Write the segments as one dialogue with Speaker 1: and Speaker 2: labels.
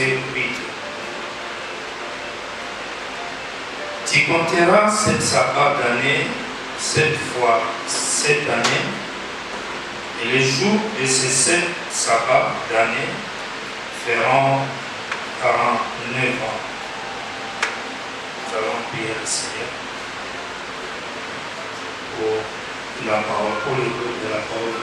Speaker 1: verset 8. Tu compteras 7 sabbats d'année, 7 fois 7 années, et les jours de ces 7 sabbats d'année feront 49 ans. Nous allons prier le Seigneur pour la parole, pour le groupe de la parole.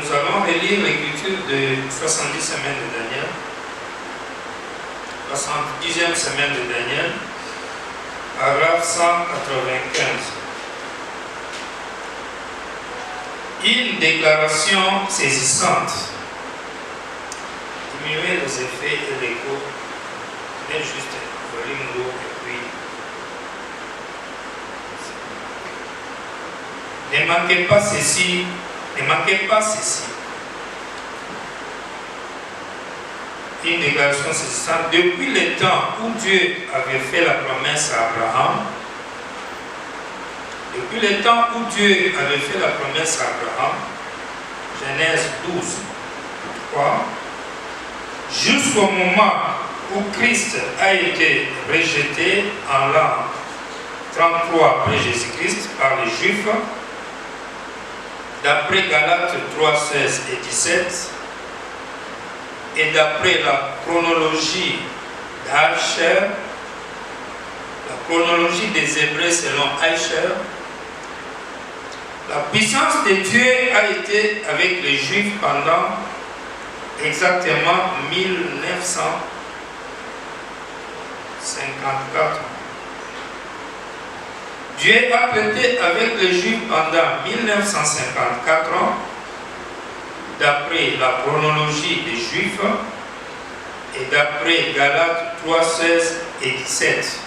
Speaker 1: Nous allons relire l'écriture de 70 semaines de Daniel, 70e semaine de Daniel, paragraphe 195. Une déclaration saisissante. Diminuer les effets et l'écho, mais juste volume lourd et puis. Ne manquez pas ceci. Ne manquez pas ceci. Une déclaration saisissante. Depuis le temps où Dieu avait fait la promesse à Abraham, depuis le temps où Dieu avait fait la promesse à Abraham, Genèse 12, 3, jusqu'au moment où Christ a été rejeté en l'an 33 après Jésus-Christ par les Juifs, d'après Galates 3, 16 et 17, et d'après la chronologie d'Aïcher, la chronologie des Hébreux selon Aïcher, la puissance de Dieu a été avec les Juifs pendant exactement 1954 ans. Dieu a traité avec les Juifs pendant 1954 ans, d'après la chronologie des Juifs et d'après Galates 3, 16 et 17.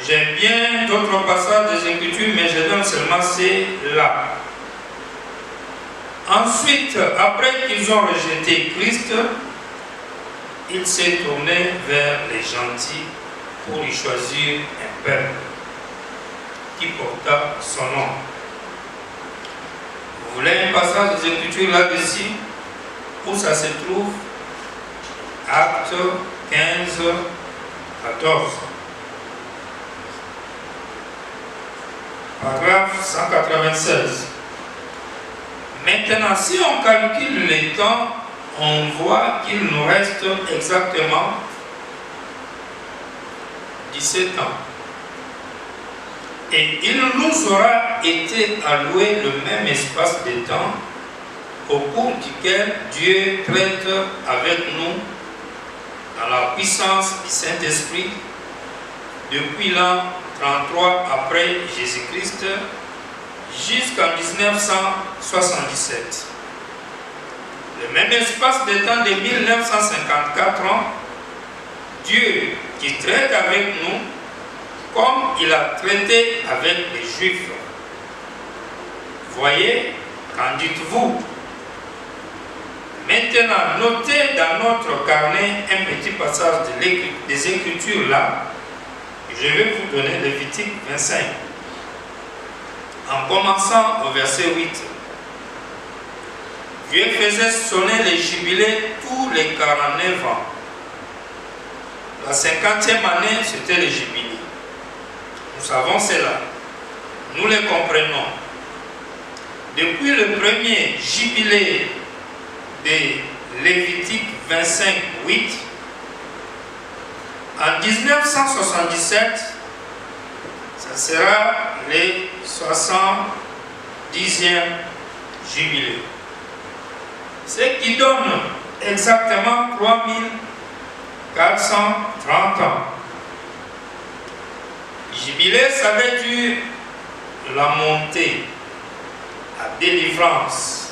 Speaker 1: J'aime bien d'autres passages des Écritures, mais je donne seulement ceux-là. Ensuite, après qu'ils ont rejeté Christ, il s'est tourné vers les gentils pour y choisir un peuple qui porta son nom. Vous voulez un passage des Écritures là-dessus où ça se trouve? Actes 15, 14. Paragraphe 196. Maintenant, si on calcule les temps, on voit qu'il nous reste exactement 17 ans. Et il nous aura été alloué le même espace de temps au cours duquel Dieu traite avec nous dans la puissance du Saint-Esprit depuis l'an 33 après Jésus-Christ jusqu'en 1977. Le même espace de temps de 1954 ans, Dieu qui traite avec nous comme il a traité avec les Juifs. Voyez, qu'en dites-vous? Maintenant, notez dans notre carnet un petit passage des Écritures là. Je vais vous donner Lévitique 25. En commençant au verset 8. Dieu faisait sonner les jubilés tous les 49 ans. La 50e année, c'était les jubilés. Nous savons cela. Nous les comprenons. Depuis le premier jubilé de Lévitique 25, 8, en 1977, ça sera les 70e jubilé. Ce qui donne exactement 3430 ans. Jubilé, ça veut dire la montée, la délivrance.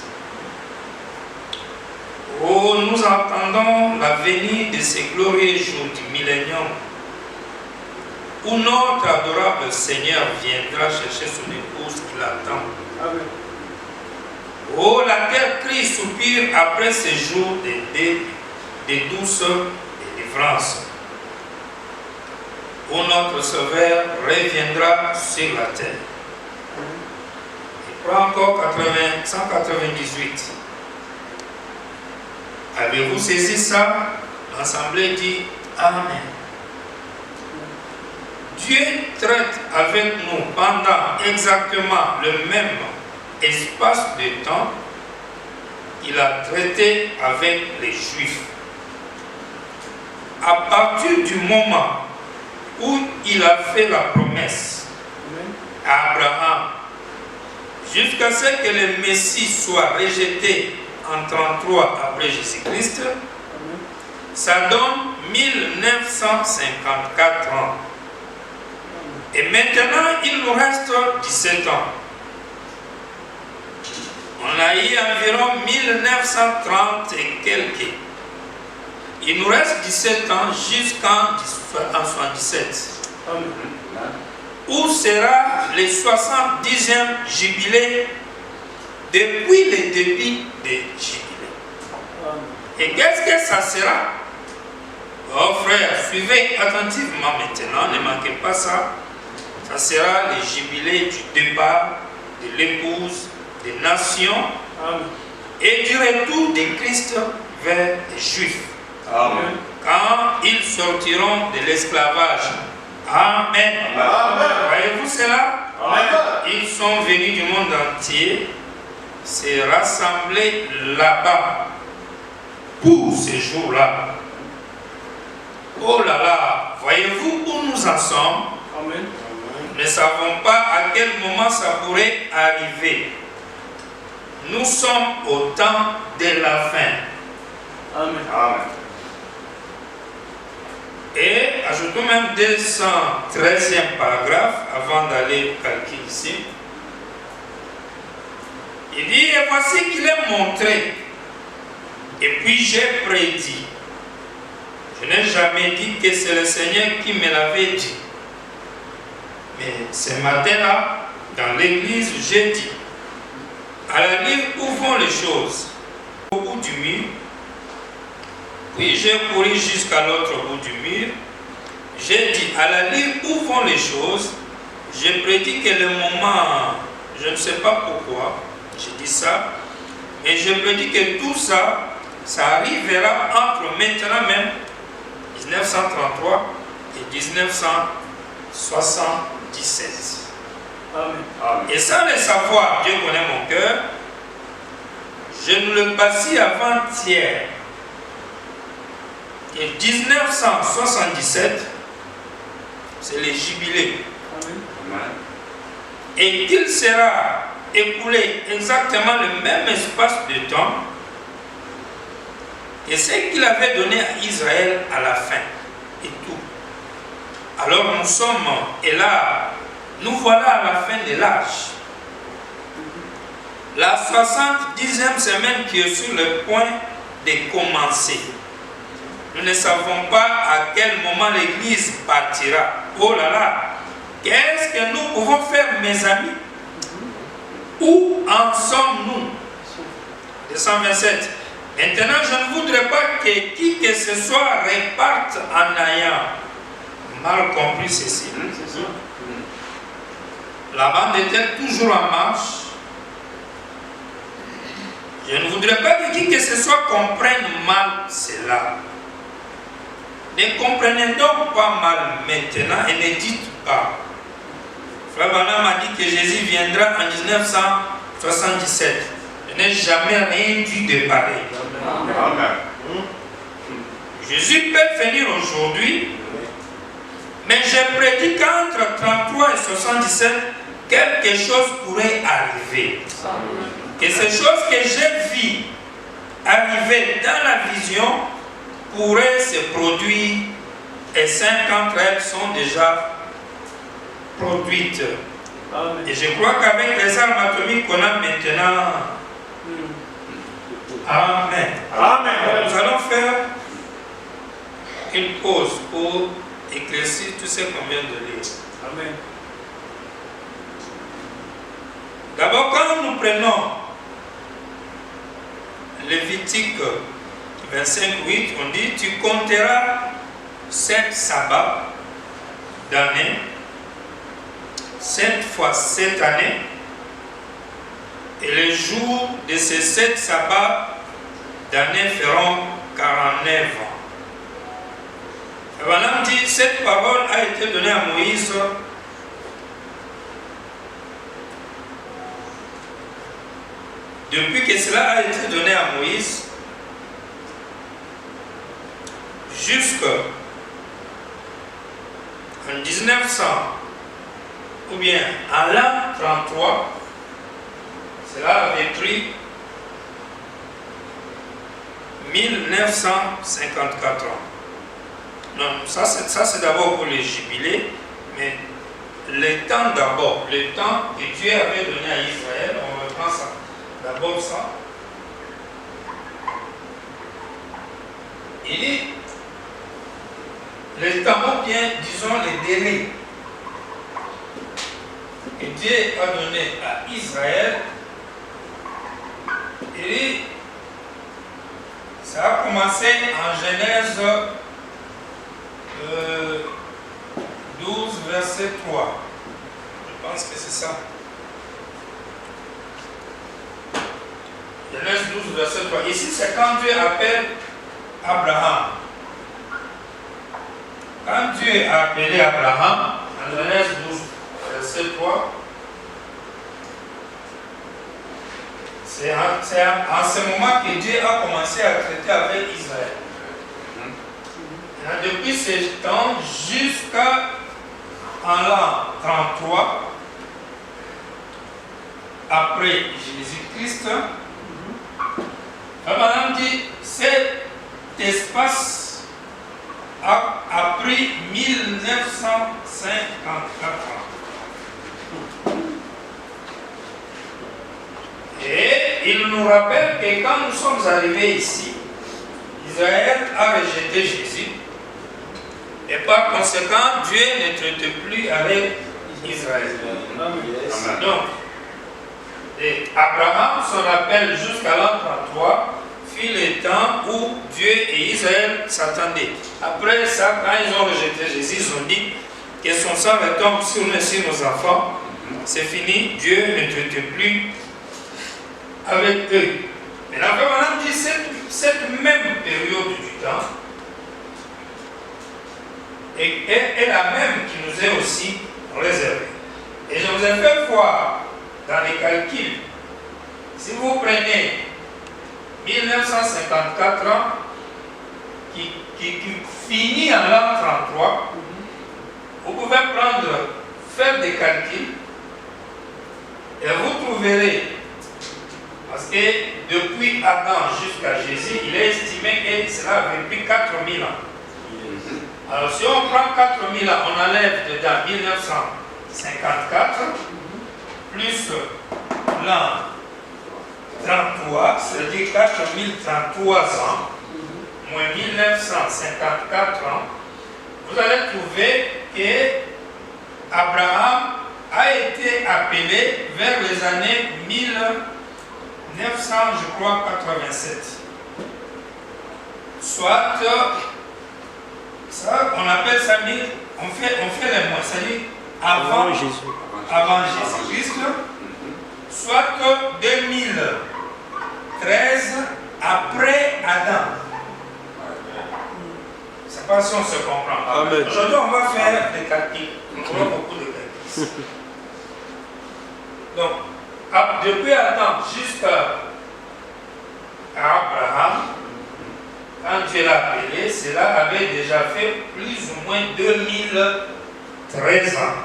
Speaker 1: Oh, nous attendons la venue de ces glorieux jours du millénium où notre adorable Seigneur viendra chercher son épouse qu'il attend. Amen. Oh, la terre crie, soupire après ces jours de douce délivrance, où notre Sauveur reviendra sur la terre. Il prend encore 198. Avez-vous saisi ça? L'Assemblée dit Amen. Dieu traite avec nous pendant exactement le même espace de temps qu'il a traité avec les Juifs. À partir du moment où il a fait la promesse à Abraham, jusqu'à ce que le Messie soit rejeté en 33 après Jésus-Christ, ça donne 1954 ans. Et maintenant, il nous reste 17 ans. On a eu environ 1930 et quelques. Il nous reste 17 ans jusqu'en 1977. Où sera le 70e jubilé depuis le début des jubilés. Et qu'est-ce que ça sera? Oh frère, suivez attentivement maintenant, ne manquez pas ça. Ça sera le jubilé du départ de l'épouse des nations. Amen. Et du retour de Christ vers les Juifs. Amen. Quand ils sortiront de l'esclavage. Amen. Amen. Voyez-vous cela? Amen. Ils sont venus du monde entier se rassembler là-bas pour ce jour-là. Oh là là, voyez-vous où nous en sommes? Amen. Nous ne savons pas à quel moment ça pourrait arriver. Nous sommes au temps de la fin. Amen. Amen. Et ajoutons même 213e paragraphe avant d'aller calquer ici. Il dit, et voici qu'il est montré, et puis j'ai prédit. Je n'ai jamais dit que c'est le Seigneur qui me l'avait dit. Mais ce matin-là, dans l'église, j'ai dit, à la ligne où vont les choses, au bout du mur, puis j'ai couru jusqu'à l'autre bout du mur, j'ai dit, à la ligne où vont les choses, j'ai prédit que le moment, je ne sais pas pourquoi, j'ai dit ça, mais j'ai prédit que tout ça, ça arrivera entre maintenant même 1933 et 1977.
Speaker 2: Amen.
Speaker 1: Et sans le savoir, Dieu connaît mon cœur, je nous le passais avant-hier. Et 1977, c'est le jubilé.
Speaker 2: Amen.
Speaker 1: Et qu'il sera écoulé exactement le même espace de temps et ce qu'il avait donné à Israël à la fin et tout. Alors nous sommes, et là, nous voilà à la fin de l'âge. La 70e semaine qui est sur le point de commencer. Nous ne savons pas à quel moment l'Église partira. Oh là là, qu'est-ce que nous pouvons faire, mes amis? Où en sommes-nous? 227. Maintenant, je ne voudrais pas que qui que ce soit reparte en ayant mal compris ceci. La bande était toujours en marche. Je ne voudrais pas que qui que ce soit comprenne mal cela. Ne comprenez donc pas mal maintenant et ne dites pas. Frère Branham m'a dit que Jésus viendra en 1977. Je n'ai jamais rien dit de pareil.
Speaker 2: Amen.
Speaker 1: Jésus peut venir aujourd'hui, mais je prédis qu'entre 33 et 77, quelque chose pourrait arriver. Que ces choses que j'ai vues arriver dans la vision pourraient se produire, et 5 entre elles sont déjà produites.
Speaker 2: Amen.
Speaker 1: Et je crois qu'avec les armes atomiques qu'on a maintenant, Amen.
Speaker 2: Amen.
Speaker 1: Nous allons faire une pause pour éclaircir tout ce qu'on vient de lire.
Speaker 2: Amen.
Speaker 1: D'abord, quand nous prenons Lévitique 25:8, on dit, tu compteras 7 sabbats d'année, 7 fois 7 années, et les jours de ces 7 sabbats d'année feront 49 ans. Abraham dit, cette parole a été donnée à Moïse depuis que cela a été donné à Moïse jusqu'en 1900 ou bien à l'an 33, cela avait pris 1954 ans. Non, ça c'est d'abord pour les jubilés, mais le temps d'abord, le temps que Dieu avait donné à Israël, on reprend ça. D'abord ça. Il dit, le temps, ou bien disons les délais que Dieu a donné à Israël, il dit, ça a commencé en Genèse 12, verset 3. Je pense que c'est ça. Genèse 12, verset 3. Ici, c'est quand Dieu appelle Abraham. Quand Dieu a appelé Abraham, en Genèse 12, verset 3, c'est en ce moment que Dieu a commencé à traiter avec Israël. Et depuis ce temps jusqu'à l'an 33, après Jésus-Christ, Abraham dit, cet espace a pris 1954 ans. Et il nous rappelle que quand nous sommes arrivés ici, Israël a rejeté Jésus. Et par conséquent, Dieu ne traite plus avec Israël.
Speaker 2: Amen.
Speaker 1: Donc, et Abraham se rappelle jusqu'à l'an 33, fut le temps où Dieu et Israël s'attendaient. Après ça, quand ils ont rejeté Jésus, ils ont dit que son sang retombe sur nous et sur nos enfants. C'est fini, Dieu ne traite plus avec eux. Mais la Bible dit cette même période du temps est la même qui nous est aussi réservée. Et je vous ai fait voir dans les calculs, si vous prenez 1954 ans qui finit en l'an 33, vous pouvez faire des calculs et vous trouverez, parce que depuis Adam jusqu'à Jésus, il est estimé que cela a vécu 4000 ans. Alors si on prend 4000 ans, on enlève dedans 1954, plus l'an 33, c'est-à-dire 4033 ans, moins 1954 ans, vous allez trouver que Abraham a été appelé vers les années 1900, je crois, 87. Soit, ça, on appelle ça, on fait les mois, c'est-à-dire avant Jésus-Christ, soit 2013 après Adam. Je ne sais pas si on se comprend. Aujourd'hui, on va faire des calculs. On aura beaucoup de calculs. Donc, depuis Adam jusqu'à Abraham, quand Dieu l'a appelé, cela avait déjà fait plus ou moins 2013 ans.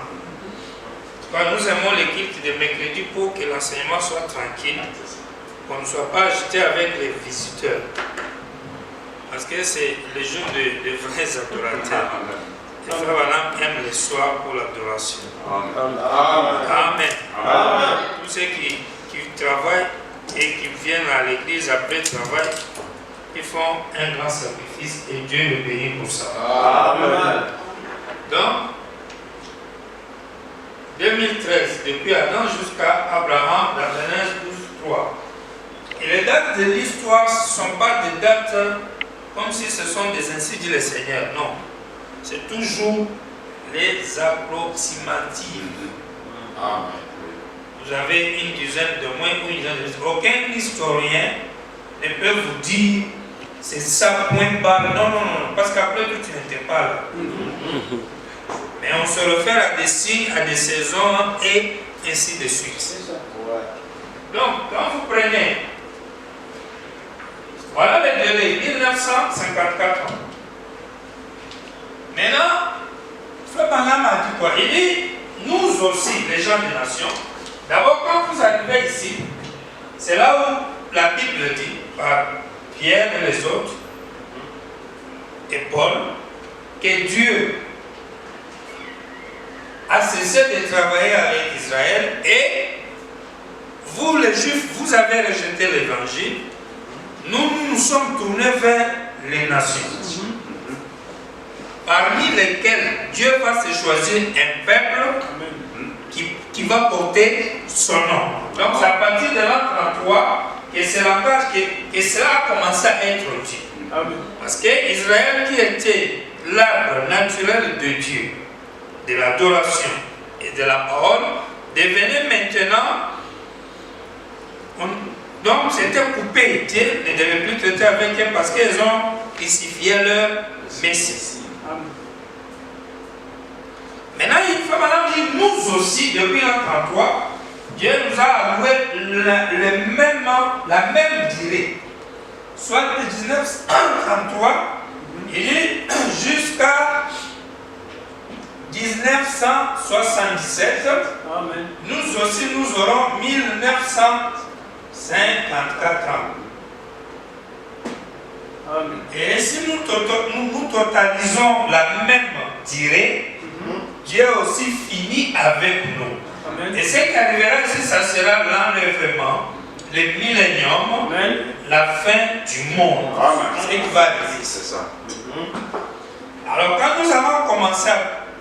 Speaker 1: Nous aimons l'équipe de mercredi pour que l'enseignement soit tranquille, qu'on ne soit pas agité avec les visiteurs. Parce que c'est le jour de vrais adorateurs. Et Frère Branham aime le soir pour l'adoration. Amen. Amen. Tous ceux qui travaillent et qui viennent à l'église après le travail, ils font un grand sacrifice et Dieu le bénit pour ça.
Speaker 2: Amen.
Speaker 1: Donc, 2013, depuis Adam jusqu'à Abraham, dans Genèse 12, 3. Et les dates de l'histoire ne sont pas des dates comme si ce sont des ainsi dit le Seigneur. Non. C'est toujours les approximatives.
Speaker 2: Amen.
Speaker 1: Vous avez une dizaine de mois ou une dizaine de... Aucun historien ne peut vous dire c'est ça, point barre. Non, non, non. Parce qu'après tout, tu n'étais pas là. Mais on se réfère à des signes, à des saisons et ainsi de suite. Donc, quand vous prenez, voilà le délai, 1954 ans. Maintenant, Frère Branham a dit quoi? Il dit, nous aussi, les gens des nations, d'abord quand vous arrivez ici, c'est là où la Bible dit, par Pierre et les autres, et Paul, que Dieu a cessé de travailler avec Israël et vous les Juifs, vous avez rejeté l'évangile. Nous nous sommes tournés vers les nations, parmi lesquelles Dieu va se choisir un peuple qui va porter son nom. Donc c'est à partir de l'an 33 que c'est langage que cela a commencé à être dit. Parce que Israël qui était l'arbre naturel de Dieu, de l'adoration et de la parole, devenait maintenant, donc c'était coupé. Dieu ne devait plus traiter avec eux parce qu'ils ont crucifié leur Messie. Maintenant, il faut dire, nous aussi, depuis l'an 33, Dieu nous a alloué la même durée. Soit de 1933, il dit jusqu'à 1977, Amen. Nous aussi nous aurons 1954 ans. Et si nous totalisons la même durée, Dieu a aussi fini avec nous. Amen. Et ce qui arrivera ici, ça sera l'enlèvement, le millénium, la fin du monde. C'est ce qui va arriver.
Speaker 2: C'est ça.
Speaker 1: Alors quand nous avons commencé à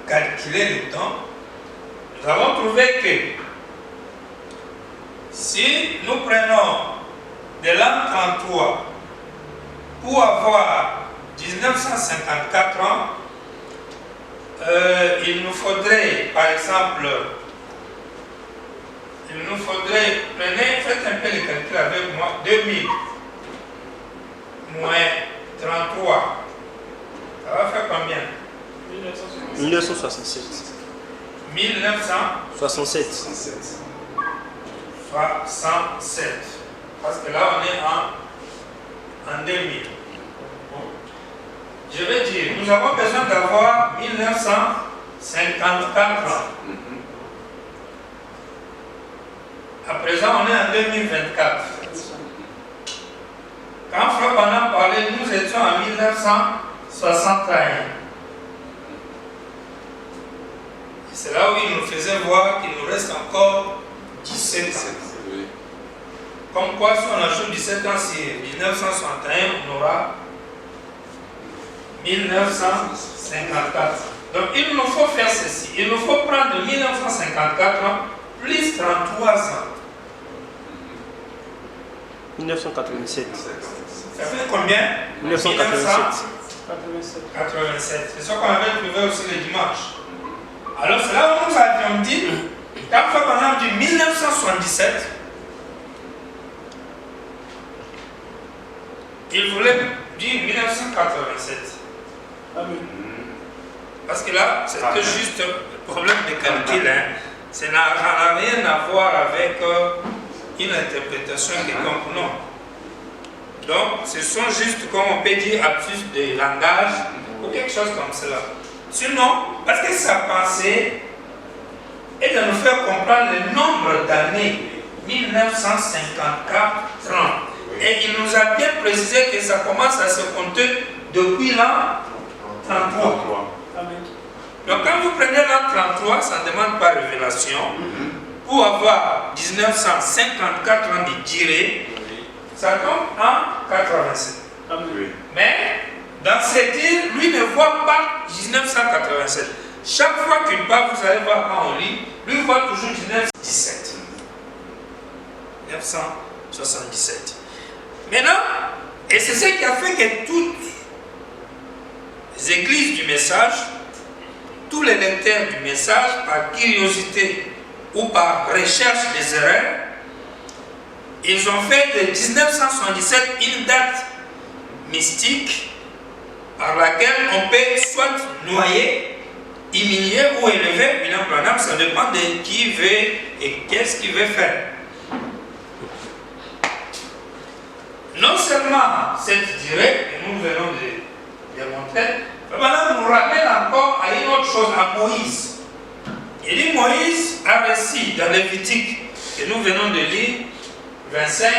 Speaker 1: calculer le temps, nous avons trouvé que si nous prenons de l'an 33 pour avoir 1954 ans, il nous faudrait, par exemple, faites un peu le calcul avec moi, 2000 moins 33, ça va faire combien?
Speaker 3: 1967.
Speaker 1: 1967. 67. Parce que là, on est en 2000. Je veux dire, nous avons besoin d'avoir 1954 ans. À présent, on est en 2024. Quand Frère Branham parlait, nous étions en 1961. Et c'est là où il nous faisait voir qu'il nous reste encore 17 ans. Comme quoi, si on ajoute 17 ans sur 1961, on aura 1954. Donc, il nous faut faire ceci. Il nous faut prendre 1954 ans plus 33 ans.
Speaker 3: 1987.
Speaker 1: Ça fait combien?
Speaker 3: 1987.
Speaker 1: 87. C'est ce qu'on avait trouvé aussi le dimanche. Alors, c'est là où nous avions dit, quand Frère Branham dit 1977, il voulait dire 1987. Parce que là, c'était juste un problème de calcul. Ça n'a rien à voir avec une interprétation quelconque. Non. Donc, ce sont juste, comme on peut dire, abus de langage ou quelque chose comme cela. Sinon, parce que sa pensée est de nous faire comprendre le nombre d'années, 1954 ans. Et il nous a bien précisé que ça commence à se compter depuis l'an 33. Donc quand vous prenez l'an 33, ça ne demande pas révélation. Pour avoir 1954 ans de durée, ça tombe en 87. Mais dans ces dires, lui ne voit pas 1987. Chaque fois qu'il parle, vous allez voir quand on lit, lui voit toujours 1917. 1977. Maintenant, et c'est ce qui a fait que toutes les églises du message, tous les lecteurs du message, par curiosité ou par recherche des erreurs, ils ont fait de 1977 une date mystique par laquelle on peut soit noyer, humilier ou élever William Branham. Ça dépend de qui veut et qu'est-ce qu'il veut faire. Non seulement cette durée que nous venons de démontrer, mais maintenant nous ramène encore à une autre chose, à Moïse. Il dit Moïse a réussi dans Lévitique que nous venons de lire, 25,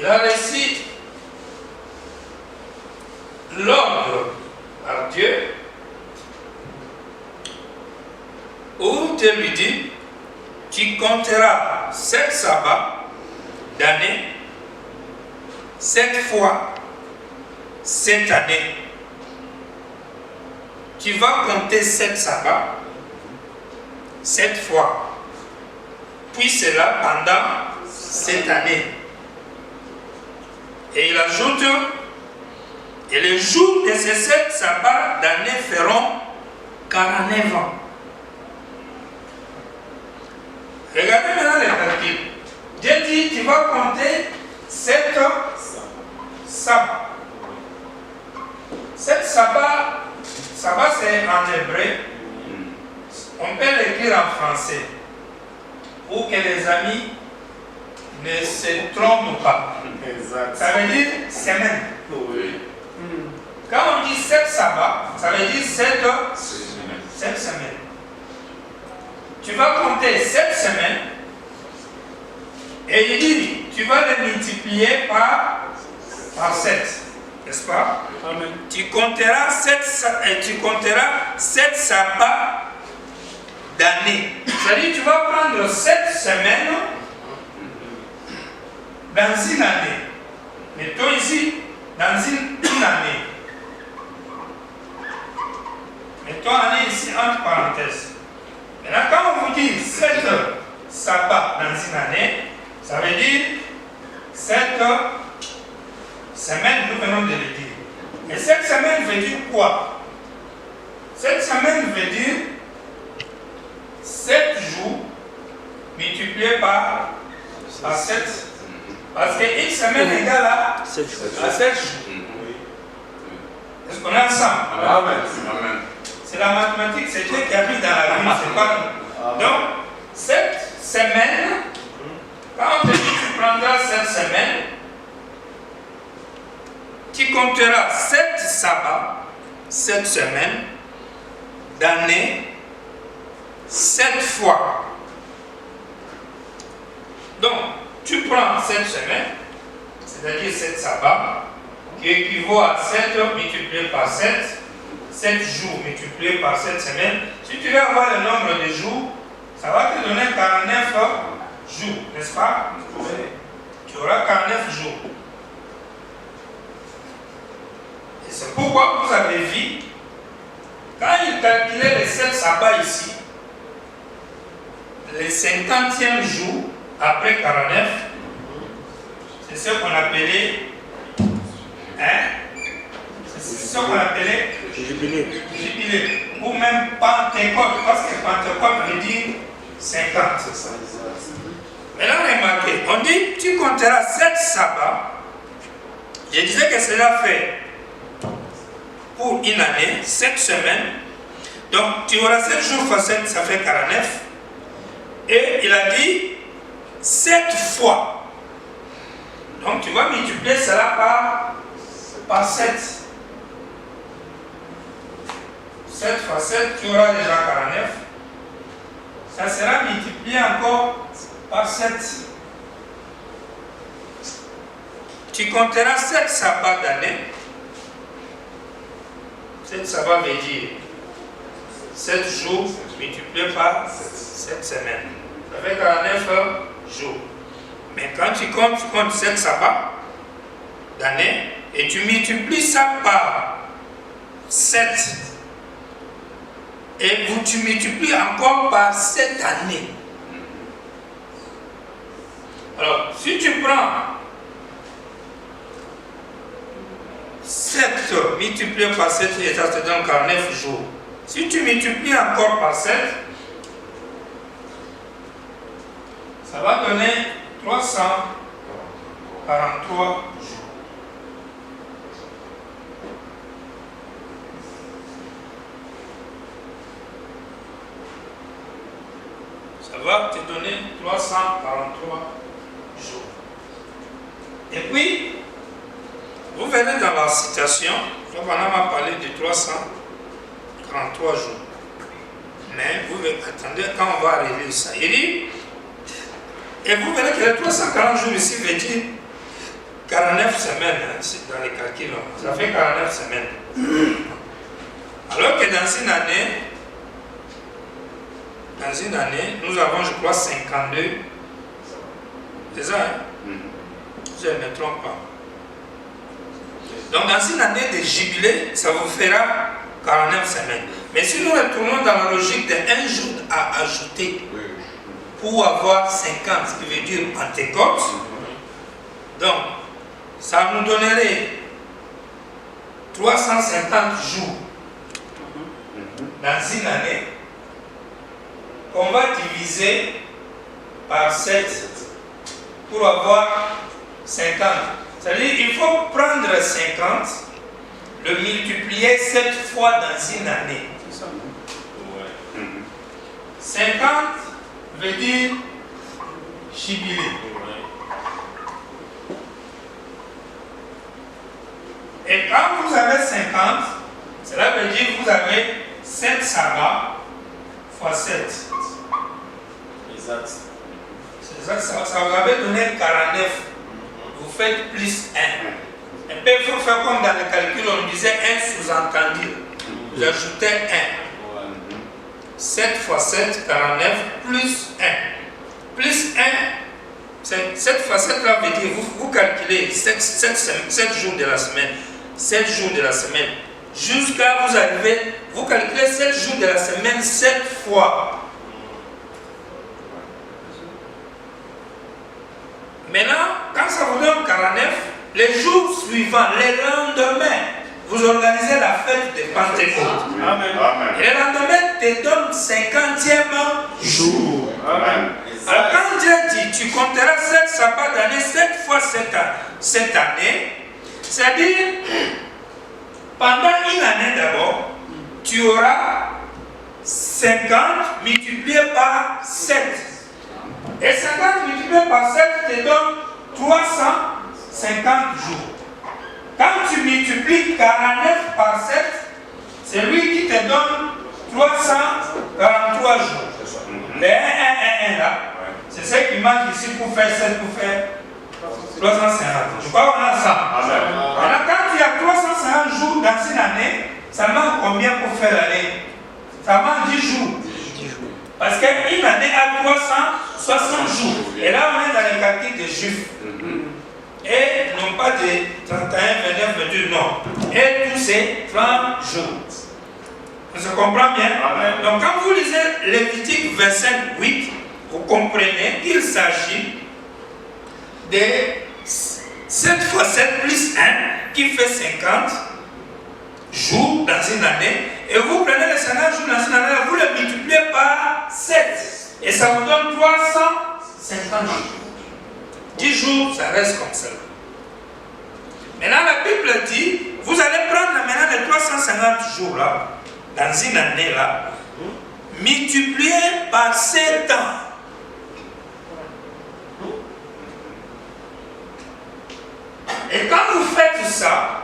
Speaker 1: il a réussi l'ordre par Dieu où Dieu lui dit, tu compteras 7 sabbats d'année 7 fois cette année. Tu vas compter 7 sabbats 7 fois. Puis cela pendant cette année. Et il ajoute, et les jours de ces 7 sabbats d'année feront 49 ans. Regardez maintenant les calculs. Dieu dit, tu vas compter 7 sabbats. 7 sabbats, sabbat c'est en hébreu. On peut l'écrire en français pour que les amis ne se trompent pas.
Speaker 2: Exact.
Speaker 1: Ça veut dire semaine.
Speaker 2: Oui.
Speaker 1: Quand on dit 7 sabbats, ça veut dire 7 semaines. Tu vas compter 7 semaines et il dit, tu vas les multiplier par 7. n'est-ce pas?
Speaker 3: Amen.
Speaker 1: Tu compteras 7 sabbats d'année. C'est-à-dire tu vas prendre 7 semaines dans une année. Mettons ici, dans une année. Mettons année ici entre parenthèses. Maintenant, quand on vous dit 7 sabbats dans une année, ça veut dire 7 semaines, nous venons de le dire. Et cette semaine veut dire quoi? Cette semaine veut dire 7 jours multipliés par 7. Parce qu'une semaine égale à 7 jours. Est-ce qu'on est ensemble?
Speaker 2: Amen.
Speaker 1: C'est la mathématique, c'est Dieu qui a mis dans la vie, c'est pas nous. Donc, cette semaine, quand on te dit que tu prendras cette semaine, tu compteras 7 sabbats, 7 semaines d'année, 7 fois. Donc, tu prends 7 semaines, c'est-à-dire 7 sabbats, qui équivaut à 7 multiplié par 7, 7 jours multipliés par 7 semaines. Si tu veux avoir le nombre de jours, ça va te donner 49 jours, n'est-ce pas? Tu auras 49 jours. Et c'est pourquoi vous avez vu, quand il calculait les 7 sabbats ici, les 50e jour, après 49, c'est ce qu'on appelait, c'est ce qu'on appelait
Speaker 3: Jubilé.
Speaker 1: Jubilé, ou même Pentecôte, parce que Pentecôte veut dire 50. Maintenant, remarquez, on dit tu compteras 7 sabbats. Je disais que cela fait pour une année, 7 semaines. Donc tu auras 7 jours fois 7, ça fait 49. Et il a dit 7 fois. Donc tu vas multiplier cela par 7. 7 fois 7, tu auras déjà 49. Ça sera multiplié encore par 7. Tu compteras 7 sabbats d'année. 7 sabbats veut dire 7 jours multipliés par 7 semaines. Ça fait 49 jours. Mais quand tu comptes 7 sabbats d'année et tu multiplies ça par 7. Et tu multiplies encore par 7 années. Alors, si tu prends 7 multiplié par 7, ça te donne 49 jours. Si tu multiplies encore par 7, ça va donner 343 jours. Ça va te donner 343 jours. Et puis, vous verrez dans la citation, on m'a parlé de 343 jours. Mais vous attendez, quand on va relire ça, il dit, et vous verrez que les 340 jours ici veut dire 49 semaines, hein, c'est dans les calculs, ça fait 49 semaines. Alors que dans une année, nous avons, je crois, 52. C'est ça, hein? Je ne me trompe pas. Donc, dans une année de jubilé, ça vous fera 49 semaines. Mais si nous retournons dans la logique de 1 jour à ajouter pour avoir 50, ce qui veut dire Pentecôte, donc, ça nous donnerait 350 jours dans une année qu'on va diviser par 7 pour avoir 50. C'est-à-dire qu'il faut prendre 50, le multiplier 7 fois dans une année. 50 veut dire jubilé. Et quand vous avez 50, cela veut dire que vous avez 7 sabbats fois 7.
Speaker 2: Exact.
Speaker 1: Ça vous avait donné 49. Vous faites plus 1. Et puis il faut faire comme dans le calcul, on disait un sous-entendu. Vous ajoutez 1. 7 fois 7, 49, plus 1. Plus 1, 7 fois 7 là veut dire, vous calculez 7 jours de la semaine. 7 jours de la semaine. Jusqu'à vous arriver, vous calculez 7 jours de la semaine 7 fois. Maintenant, quand ça vous donne 49, les jours suivants, les lendemains, vous organisez la fête de Pentecôte.
Speaker 2: Amen.
Speaker 1: Et le lendemain te donne 50e jour.
Speaker 2: Amen.
Speaker 1: Alors quand Dieu dit, tu compteras 7 sabbats d'année, 7 fois cette année, c'est-à-dire, pendant une année d'abord, tu auras 50 multiplié par 7. Et 50 multiplié par 7 te donne 350 jours. Quand tu multiplies 49 par 7, c'est lui qui te donne 343 jours. Les 1, 1, 1, 1 là, c'est ce qui manque ici pour faire 7, pour faire 350. Je crois qu'on a ça. Alors quand tu as 350 jours dans une année, ça manque combien pour faire l'année? Ça manque 10 jours. Parce qu'une année a 360 jours. Et là, on est dans les calculs des Juifs. Et non pas de 31, 29, 22, non. Et tous ces 30 jours. On se comprend bien? Amen. Donc quand vous lisez Lévitique 25, 8, vous comprenez qu'il s'agit de 7 fois 7 plus 1 qui fait 50 jours dans une année. Et vous prenez les 50 jours dans une année, vous les multipliez par 7. Et ça vous donne 350 jours. 10 jours, ça reste comme ça. Maintenant, la Bible dit, vous allez prendre maintenant les 350 jours là, dans une année là, multiplié par 7 ans. Et quand vous faites ça,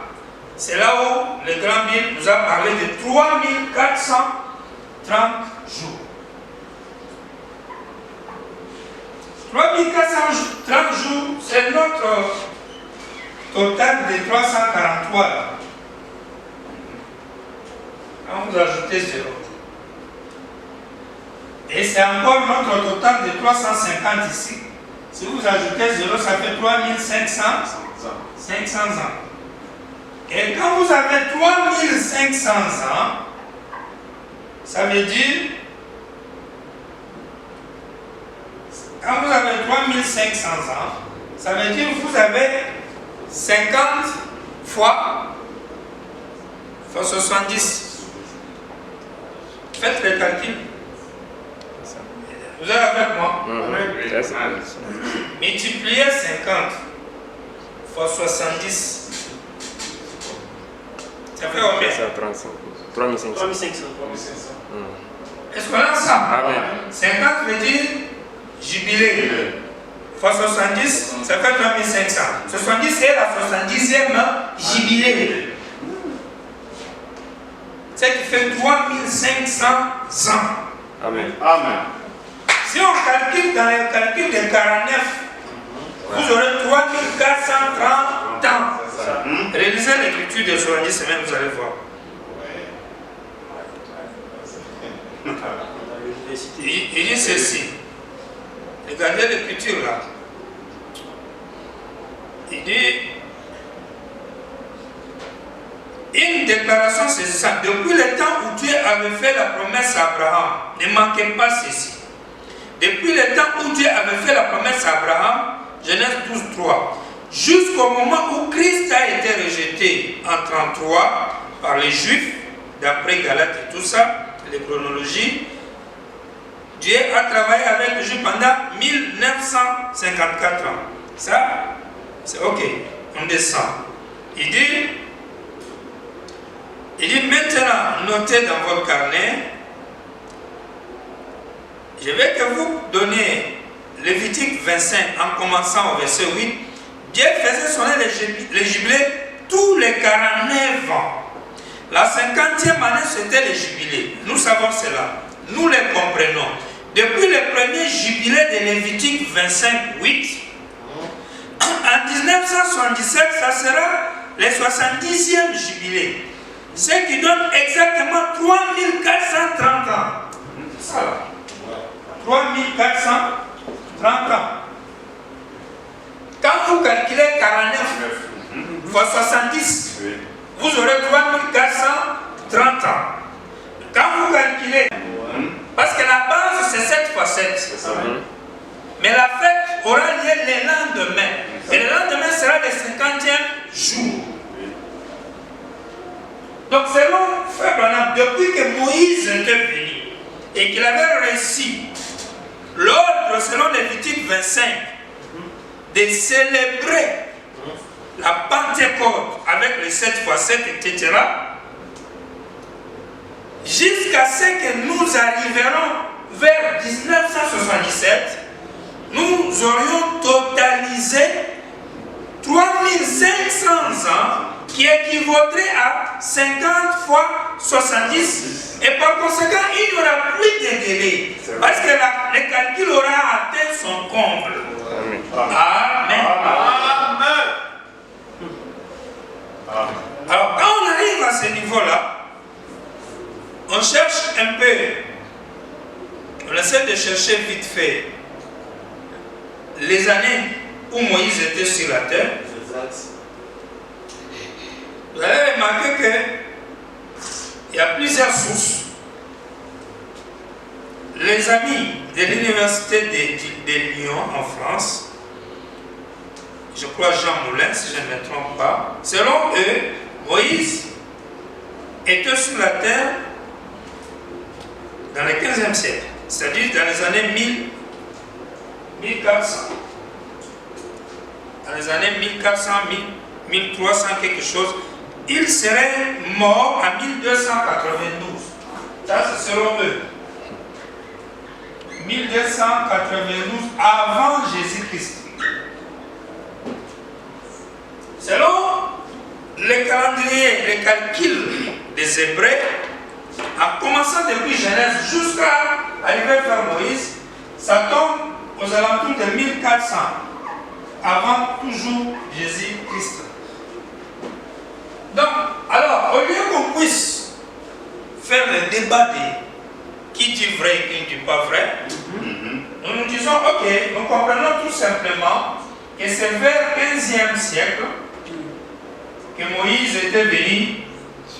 Speaker 1: c'est là où le grand Bible nous a parlé de 3430 jours. 3430 jours, c'est notre total de 343 là. Quand vous ajoutez 0. Et c'est encore notre total de 350 ici. Si vous ajoutez 0, ça fait 3500 ans. Et quand vous avez 3500 ans, ça veut dire, quand vous avez 3500 ans, ça veut dire que vous avez 50 fois 70. Faites le calcul. Vous êtes avec moi? Multipliez 50 fois 70. Ça fait combien?
Speaker 3: 3500.
Speaker 1: Est-ce qu'on a ça?
Speaker 3: Amen.
Speaker 1: 50 veut dire jubilé. Fois 70, ça fait 3500. 70 c'est la 70e jubilé. Ce qui fait 3500 ans.
Speaker 3: Amen.
Speaker 1: Si on calcule dans le calcul de 49, vous aurez 3430 ans. Réalisez l'écriture de 70 semaines, vous allez voir. Il dit ceci. Regardez l'écriture là. Il dit une déclaration saisissante. Depuis le temps où Dieu avait fait la promesse à Abraham, ne manquez pas ceci. Depuis le temps où Dieu avait fait la promesse à Abraham, Genèse 12, 3, jusqu'au moment où Christ a été rejeté en 33 par les Juifs, d'après Galates et tout ça, les chronologies, Dieu a travaillé avec les Juifs pendant 1954 ans. Ça, c'est ok. On descend. Il dit maintenant, notez dans votre carnet, je vais que vous donner Lévitique 25 en commençant au verset 8. Dieu faisait sonner les jubilés tous les 49 ans. La 50e année, c'était les jubilés. Nous savons cela. Nous les comprenons. Depuis le premier jubilé de Lévitique 25, 8, en 1977, ça sera les 70e jubilés. Ce qui donne exactement 3430 ans. C'est ça là. 3430 ans. Quand vous calculez 49 fois 70, vous aurez 3430 ans. Quand vous calculez, parce que la base c'est 7 fois 7. Mais la fête aura lieu le lendemain. Et le lendemain sera le 50e jour. Donc selon Frère Branham, depuis que Moïse était venu et qu'il avait réussi l'ordre selon Lévitique 25 de célébrer la Pentecôte avec les 7 fois 7, etc., jusqu'à ce que nous arriverons vers 1977, nous aurions totalisé 3500 ans qui équivaudrait à 50 fois 70. Et par conséquent, il n'y aura plus de délai. Parce que le calcul aura atteint son comble. Amen. Amen. Alors, quand on arrive à ce niveau-là, on cherche un peu, on essaie de chercher vite fait les années où Moïse était sur la terre. Vous avez remarqué qu'il y a plusieurs sources. Les amis de l'université de Lyon en France, je crois Jean Moulin, si je ne me trompe pas, selon eux, Moïse était sur la terre dans le 15e siècle, c'est-à-dire dans les années 1400. Dans les années 1400, 1300, quelque chose, il serait mort en 1292. Ça, c'est selon eux. 1292 avant Jésus-Christ. Selon le calendrier, le calcul des Hébreux, en commençant depuis Genèse jusqu'à arriver vers Moïse, ça tombe aux alentours de 1400, avant toujours Jésus-Christ. Donc, alors, au lieu qu'on puisse faire le débat de qui dit vrai et qui ne dit pas vrai, nous nous disons, ok, nous comprenons tout simplement que c'est vers le 15e siècle que Moïse était venu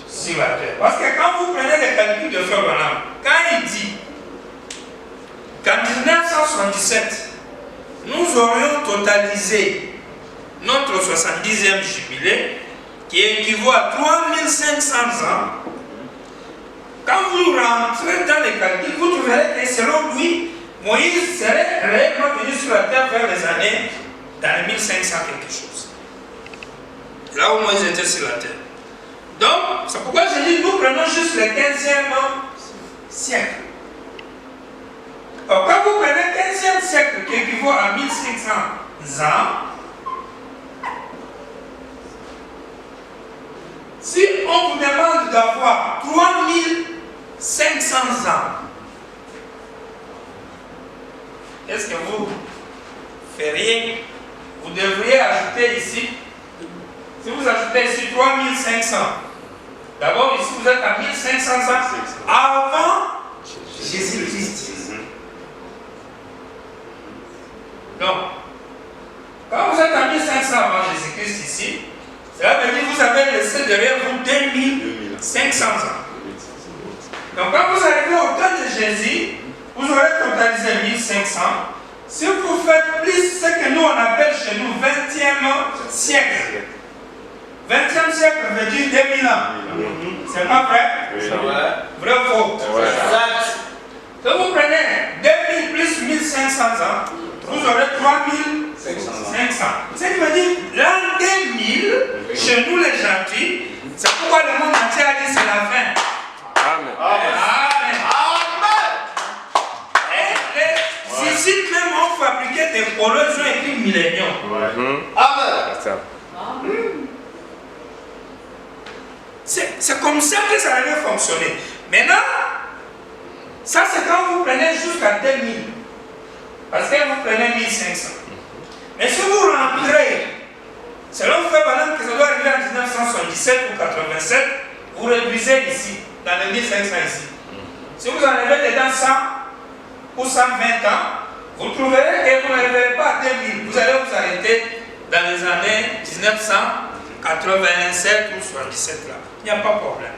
Speaker 1: sur la terre. Parce que quand vous prenez le calcul de Frère Branham, quand il dit qu'en 1977, nous aurions totalisé notre 70e jubilé, qui équivaut à 3500 ans, quand vous rentrez dans les calculs, vous trouverez que selon lui, Moïse serait réellement venu sur la terre vers les années, dans les 1500 quelque chose. Là où Moïse était sur la terre. Donc, c'est pourquoi je dis, nous prenons juste le 15e siècle. Alors, quand vous prenez le 15e siècle qui équivaut à 1500 ans, si on vous demande d'avoir 3500 ans, est-ce que vous feriez, vous devriez ajouter ici, si vous ajoutez ici 3500, d'abord ici vous êtes à 1500 ans avant Jésus-Christ. Donc, quand vous êtes à 1500 avant Jésus-Christ ici, cela veut dire que vous avez laissé derrière vous 2500 ans. Donc quand vous arrivez au temps de Jésus, vous aurez totalisé 1500. Si vous faites plus ce que nous on appelle chez nous 20e siècle. 20e siècle veut dire 2000 ans. C'est pas vrai? Vrai ou faux? Exact. Si vous prenez 2000 plus 1500 ans, vous aurez 3500. Ce qui veut dire l'an 2000, chez nous les gentils, c'est pourquoi le monde entier a dit c'est la fin.
Speaker 3: Amen.
Speaker 1: Amen. Et les Siciles même ont fabriqué des polos, ils ont écrit millénium. Amen. C'est comme ça que ça devait fonctionner. Maintenant, ça c'est quand vous prenez jusqu'à 2000. Parce que vous prenez 1500. Mais si vous rentrez, selon Frère Branham que ça doit arriver en 1977, 77 ou 87, vous réduisez ici, dans les 1500 ici. Si vous enlevez dedans 100 ou 120 ans, vous trouverez que vous n'arriverez pas à 2000. Vous allez vous arrêter dans les années 1987 ou 77 là. Il n'y a pas de problème.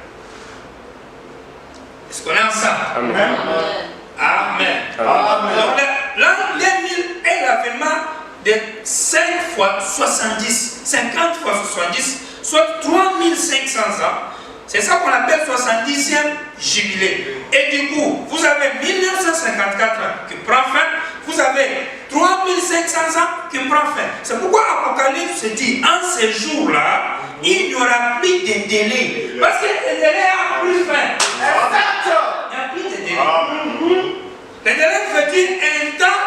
Speaker 1: Est-ce qu'on est ensemble?
Speaker 3: Amen.
Speaker 1: Amen.
Speaker 3: Amen.
Speaker 1: Donc l'an 2000 est l'avènement de 5 fois 70, 50 fois 70, soit 3500 ans. C'est ça qu'on appelle 70e jubilé. Et du coup, vous avez 1954 ans qui prend fin, vous avez 3500 ans qui prend fin. C'est pourquoi Apocalypse se dit, en ces jours-là, il n'y aura plus de délai. Parce que le délai a plus fin. Il n'y a plus de délai. Le délai veut dire un temps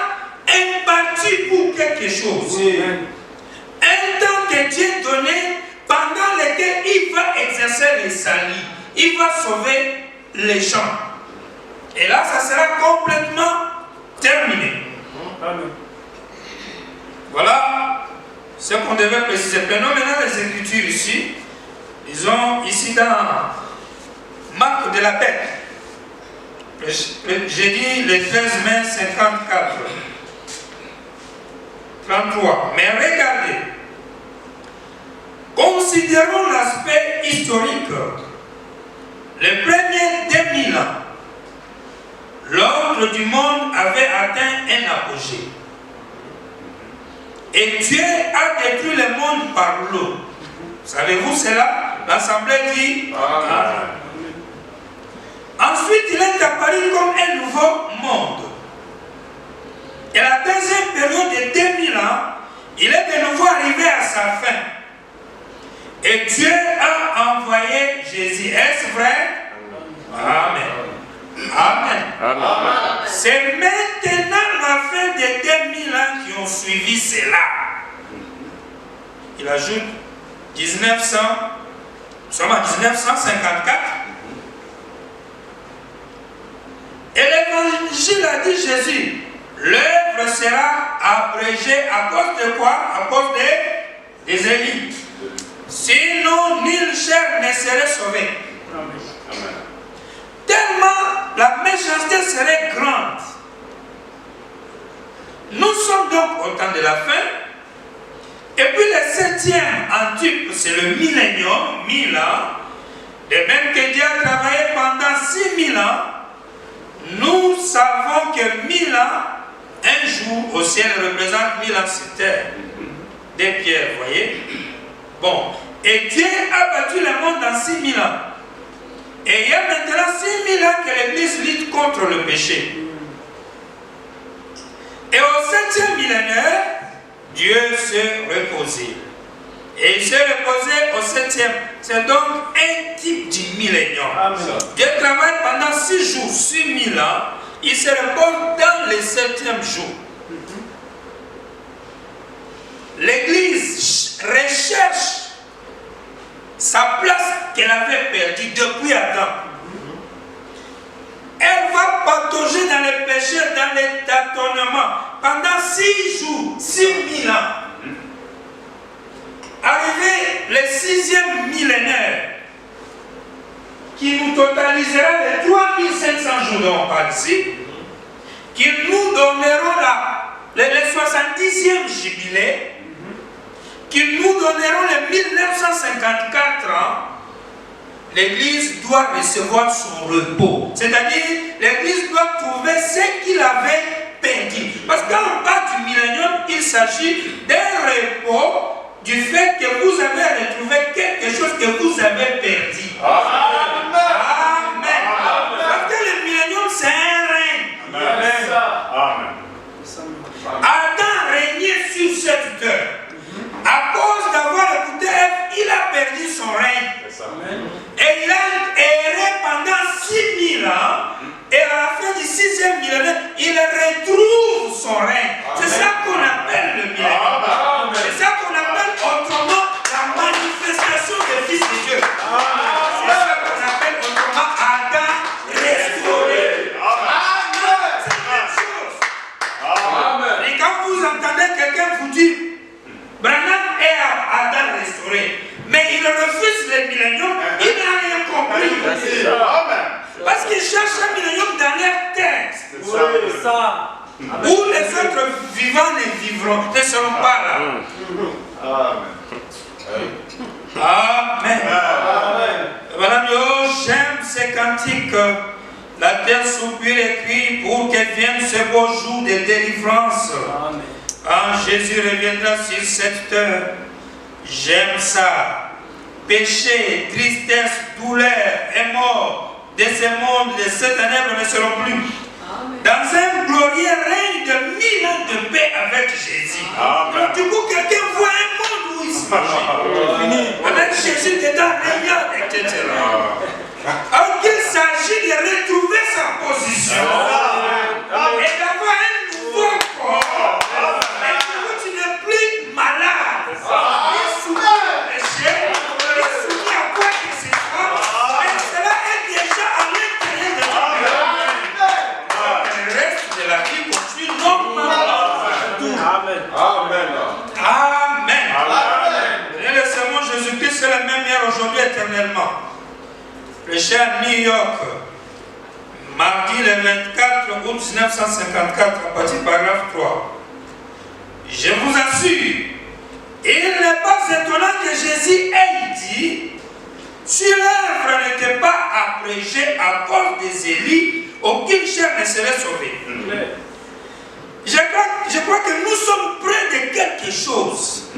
Speaker 1: imparti pour quelque chose. Un temps que Dieu donnait pendant lequel il va exercer le salut. Il va sauver les gens. Et là, ça sera complètement terminé.
Speaker 2: Amen.
Speaker 1: Voilà ce qu'on devait préciser. Prenons maintenant les Écritures ici. Disons ici dans Marc de la Bête. J'ai dit le 13 mai 54. 33. Mais regardez. Considérons l'aspect historique. Les premiers 2000 ans, l'ordre du monde avait atteint un apogée. Et Dieu a détruit le monde par l'eau. Savez-vous cela? L'Assemblée dit Amen. Ensuite, il est apparu comme un nouveau monde. Et la deuxième période de 2000 ans, il est de nouveau arrivé à sa fin. Et Dieu a envoyé Jésus. Est-ce vrai? Amen. Amen.
Speaker 3: Amen.
Speaker 1: C'est maintenant la fin des 2000 ans qui ont suivi cela. Il ajoute 1900, nous sommes en 1954. Et l'évangile a dit Jésus, l'œuvre sera abrégée à cause de quoi? À cause des élites. Sinon, nulle chair ne serait sauvée. Tellement la méchanceté serait grande. Nous sommes donc au temps de la fin. Et puis le 7e antique, c'est le millénium, 1000 ans. De même que Dieu a travaillé pendant 6000 ans, nous savons que 1000 ans, un jour au ciel représente 1000 ans sur terre. Des pierres, vous voyez? Bon. Et Dieu a battu le monde dans 6000 ans. Et il y a maintenant 6000 ans que l'Église lutte contre le péché. Et au 7e millénaire, Dieu s'est reposé. Et il s'est reposé au 7e. C'est donc un type du millénium. Dieu travaille pendant 6 jours, 6000 ans. Il se repose dans le 7e jour. L'Église recherche sa place qu'elle avait perdue depuis Adam. Elle va patauger dans le péché, dans les tâtonnements pendant 6 jours, 6000 ans. Arrivé le 6e millénaire, qui nous totalisera les 3500 jours dont on parle ici, qui nous donneront les 70e jubilé, qui nous donneront les 1954 ans, l'Église doit recevoir son repos. C'est-à-dire, l'Église doit trouver ce qu'il avait perdu. Parce que quand on parle du millénium, il s'agit d'un repos du fait que vous avez retrouvé quelque chose que vous avez perdu. Amen. Amen. Parce que le millénium, c'est un règne.
Speaker 2: Amen. Amen.
Speaker 1: Adam régnait sur cette terre. À cause d'avoir écouté Ève, il a perdu son règne. Et il a erré pendant 6000 ans. Et à la fin du 6e millénaire, il retrouve son règne. C'est ça qu'on appelle le millénaire. C'est ça qu'on appelle autrement la manifestation des fils de Dieu. C'est ça qu'on appelle autrement Adam restauré. C'est la même chose. Et quand vous entendez quelqu'un vous dire Où les autres vivants ne seront pas là. Amen. Madame Yo, j'aime ces cantiques. La terre soupire et crie pour qu'elle vienne ce beau jour de délivrance. Quand Jésus reviendra sur cette terre, j'aime ça. Péché, tristesse, douleur et mort de ce monde, de ces ténèbres ne seront plus. Dans un glorieux règne de 1000 ans de paix avec Jésus. Donc, du coup, quelqu'un voit un monde où il s'agit. Avec Jésus dedans, régnant, etc. Alors qu'il s'agit de retrouver sa position et d'avoir un nouveau corps. Et que tu n'es plus malade, ni soumis au péché, ni soumis à quoi que ce soit. Mais cela est déjà à l'intérieur de toi. Le reste de la vie continue normalement. Amen. Et le sermon Jésus-Christ est la même hier, aujourd'hui, éternellement. Prêché à New York, mardi le 24 août 1954, à partir du paragraphe 3. Je vous assure, il n'est pas étonnant que Jésus ait dit, si l'œuvre n'était pas abrégée à cause des élus, aucune chair ne serait sauvée. Je crois que nous sommes près de quelque chose.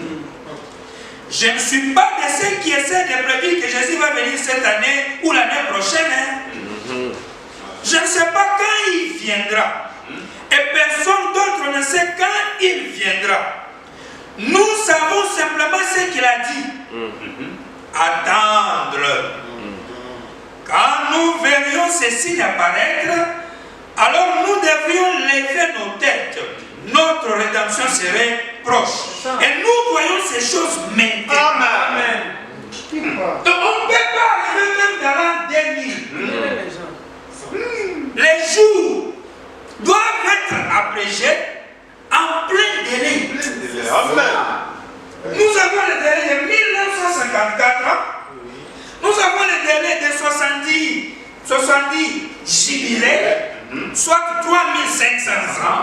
Speaker 1: Je ne suis pas de ceux qui essaient de prédire que Jésus va venir cette année ou l'année prochaine. Je ne sais pas quand il viendra. Et personne d'autre ne sait quand il viendra. Nous savons simplement ce qu'il a dit. Attendre. Quand nous verrions ces signes apparaître, alors nous devrions lever nos têtes. Notre rédemption serait proche. Et nous voyons ces choses maintenant. Amen. Donc on ne peut pas arriver même dans l'an 2000. Les jours doivent être abrégés en plein délai. Nous avons le délai de 1954 ans. Nous avons le délai de 70 jubilés, soit 3500 ans.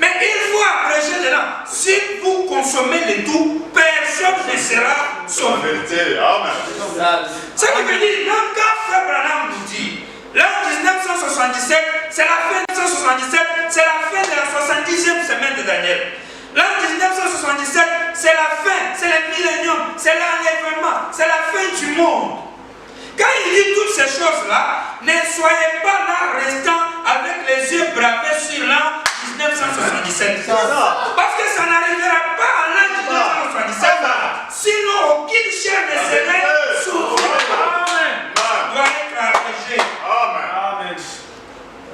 Speaker 1: Mais il faut abréger dedans. Si vous consommez le tout, personne ne sera sauvé. Ce qui veut dire, même quand Frère Branham nous dit, l'an 1977, c'est la fin de 1977, c'est la fin de la 70e semaine de Daniel. L'an 1977, c'est la fin, c'est le millénium, c'est l'enlèvement, c'est la fin du monde. Quand il dit toutes ces choses-là, ne soyez pas là restant avec les yeux bravés sur l'an 1977. Parce que ça n'arrivera pas à l'an 1977. Sinon, aucune chair ne serait sauvée. Doit être abrégée.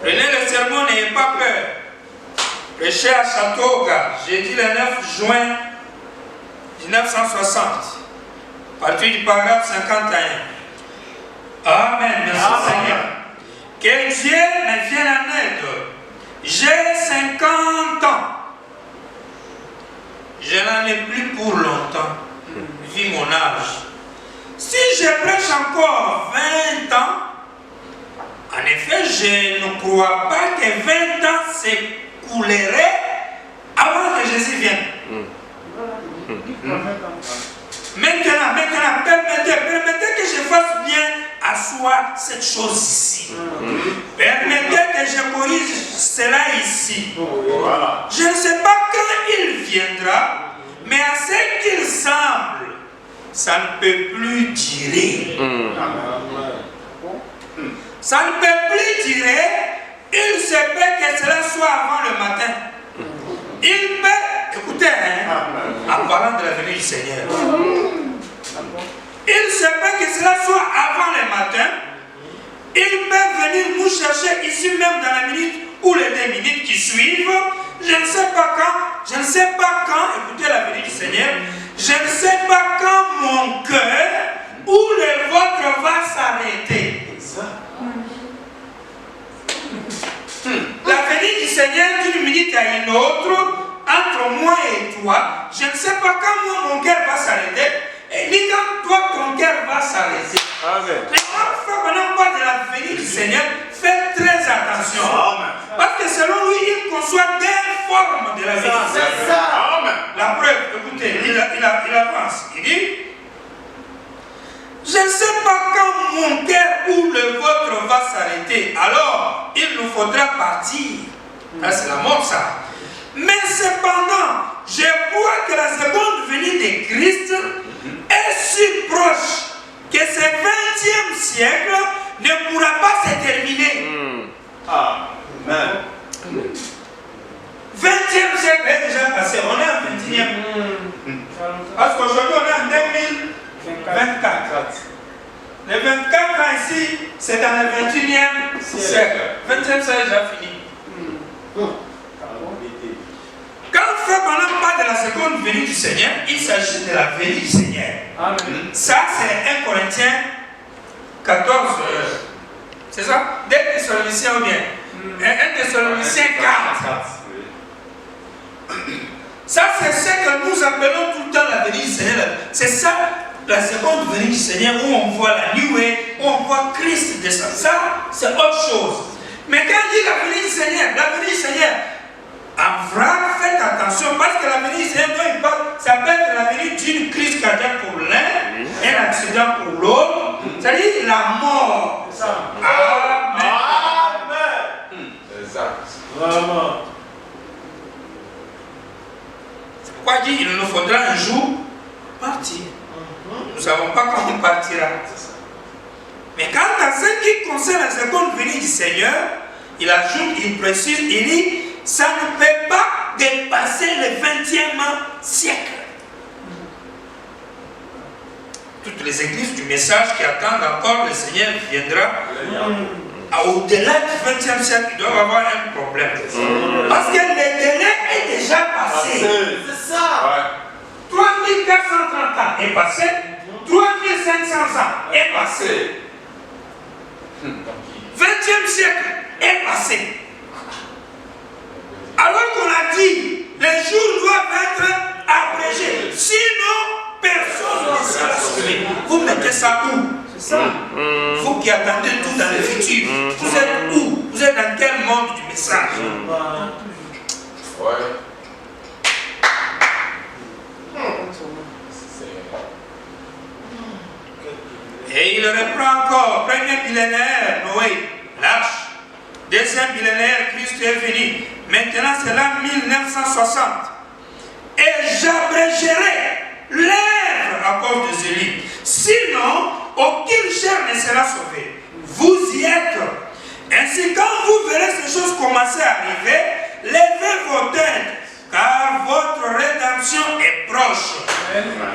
Speaker 1: Prenez le sermon, n'ayez pas peur. Prêché à Châteauga, jeudi le 9 juin 1960, à partir du paragraphe 51. Amen, merci Seigneur. Que Dieu me vienne en aide. J'ai 50 ans. Je n'en ai plus pour longtemps, vu mon âge. Si je prêche encore 20 ans, en effet, je ne crois pas que 20 ans s'écouleraient avant que Jésus vienne. Maintenant, permettez que je fasse bien asseoir cette chose ici. Permettez que je corrige cela ici. Je ne sais pas quand il viendra, mais à ce qu'il semble, ça ne peut plus durer. Ça ne peut plus durer. Il se peut que cela soit avant le matin. Il peut, écoutez, en parlant de la venue du Seigneur, il se peut que cela soit avant le matin. Il peut venir nous chercher ici même dans la minute ou les 2 minutes qui suivent. Je ne sais pas quand, écoutez la venue du Seigneur, je ne sais pas quand mon cœur ou le vôtre va s'arrêter. La venue du Seigneur d'une minute à une autre, entre moi et toi, je ne sais pas quand moi mon cœur va s'arrêter, et ni quand toi ton cœur va s'arrêter. Mais quand on parle de la venue du Seigneur, faites très attention.
Speaker 2: Amen.
Speaker 1: Parce que selon lui, il conçoit des formes de la vérité.
Speaker 2: C'est ça. Amen.
Speaker 1: La preuve, écoutez, il avance. Il dit, je ne sais pas quand mon cœur ou le vôtre va s'arrêter. Alors, il nous faudra partir. Ça, c'est la mort, ça. Mais cependant, je crois que la seconde venue de Christ est si proche que ce 20e siècle ne pourra pas se terminer.
Speaker 2: Amen.
Speaker 1: 20e siècle est déjà passé, on est en 21e. Parce qu'aujourd'hui on est en 2024. Les 24 ans ici, c'est dans le 21e siècle. 20e siècle est déjà fini. Quand Frère Branham parle de la seconde venue du Seigneur, il s'agit de la venue du Seigneur. Amen. Ça, c'est 1 Corinthiens 14. C'est ça? 2 Thessaloniciens ou bien 1 Thessaloniciens 4. Ça, c'est ce que nous appelons tout le temps la venue du Seigneur. C'est ça, la seconde venue du Seigneur, où on voit la nuée, où on voit Christ descendre. Ça, c'est autre chose. Mais quand il dit la venue du Seigneur, en vrai, faites attention, parce que la venue du Seigneur, dont il parle, ça peut être la venue d'une crise cardiaque pour l'un, un accident pour l'autre, c'est-à-dire la mort. Amen. Amen.
Speaker 2: C'est ça.
Speaker 1: Vraiment. C'est pourquoi il dit il nous faudra un jour partir. Nous ne savons pas quand on partira. Mais quant à ce qui concerne la seconde venue du Seigneur, il ajoute, il précise, il dit, ça ne peut pas dépasser le 20e siècle. Toutes les églises du message qui attendent encore, le Seigneur viendra. Au-delà du 20e siècle, ils doivent avoir un problème. Parce que le délai est déjà passé.
Speaker 2: C'est ça.
Speaker 1: 3430 ans est passé. 3500 ans est passé. 20e siècle est passé. Alors qu'on a dit, les jours doivent être abrégés. Sinon, personne ne sera sauvé. Vous mettez ça où? C'est ça. Vous qui attendez tout dans le futur. Vous êtes où? Vous êtes dans quel monde du message? Et il reprend encore. Premier millénaire, Noé, l'arche. Deuxième millénaire, Christ est venu. Maintenant, c'est l'an 1960. Et j'abrégerai l'œuvre à cause de Zélie. Sinon, aucune chair ne sera sauvée. Vous y êtes. Ainsi, quand vous verrez ces choses commencer à arriver, levez vos têtes, car votre rédemption est proche.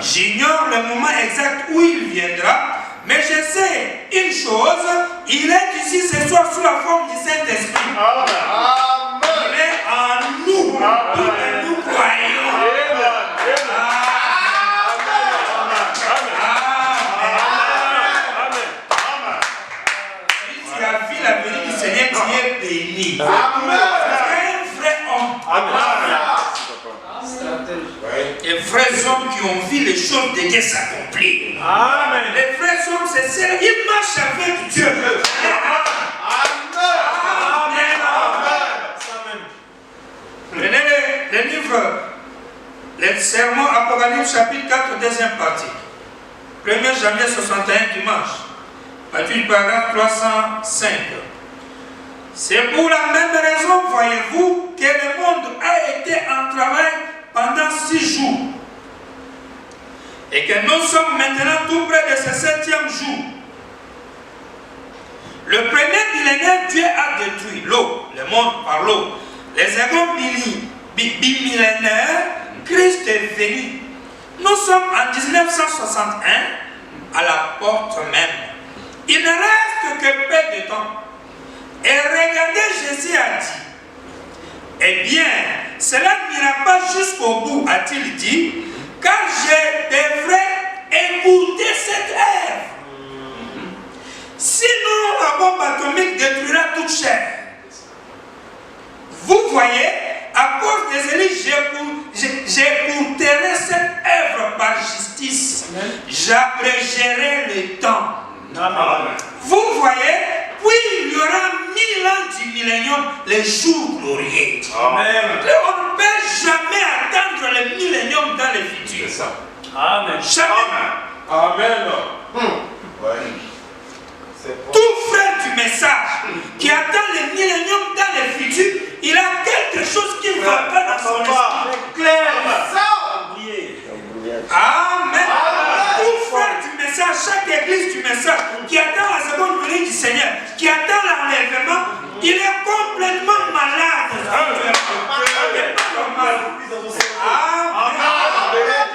Speaker 1: J'ignore le moment exact où il viendra, mais je sais une chose, il est ici ce soir sous la forme du Saint-Esprit. Il est en nous, et nous croyons. Si tu as vu la venue du Seigneur, tu es béni.
Speaker 2: Amen.
Speaker 1: Un vrai homme. Les vrais hommes qui ont vu les choses de Dieu s'accomplir. Amen. Les vrais hommes, c'est ceux qui marchent avec Dieu. Prenez le livre, le sermon Apocalypse chapitre 4, deuxième partie. 1er janvier 61 dimanche. Partie du paragraphe 305. C'est pour la même raison, voyez-vous, que le monde a été en travail pendant 6 jours. Et que nous sommes maintenant tout près de ce 7e jour. Le premier millénaire, Dieu a détruit l'eau, le monde par l'eau. Les seconds bimillénaires, Christ est venu. Nous sommes en 1961 à la porte même. Il ne reste que peu de temps. Et regardez, Jésus a dit, eh bien, cela n'ira pas jusqu'au bout, a-t-il dit, car je devrais écouter cette œuvre. Sinon, la bombe atomique détruira toute chair. Vous voyez, à cause des élites, j'écouterai cette œuvre par justice. J'abrégerai le temps. Amen. Vous voyez, puis il y aura 1000 ans du millénium, les jours glorieux.
Speaker 2: Amen.
Speaker 1: On ne peut jamais attendre le millénium dans le futur.
Speaker 2: C'est ça.
Speaker 4: Amen.
Speaker 1: Jamais.
Speaker 2: Amen.
Speaker 1: Tout frère du message qui attend le millénium dans le futur, il a quelque chose qui ne va pas dans son esprit.
Speaker 4: Clair.
Speaker 1: Amen. Tout frère du message, chaque église du message qui attend la seconde venue du Seigneur, qui attend l'enlèvement, il est complètement malade. Il n'est pas normal. Amen.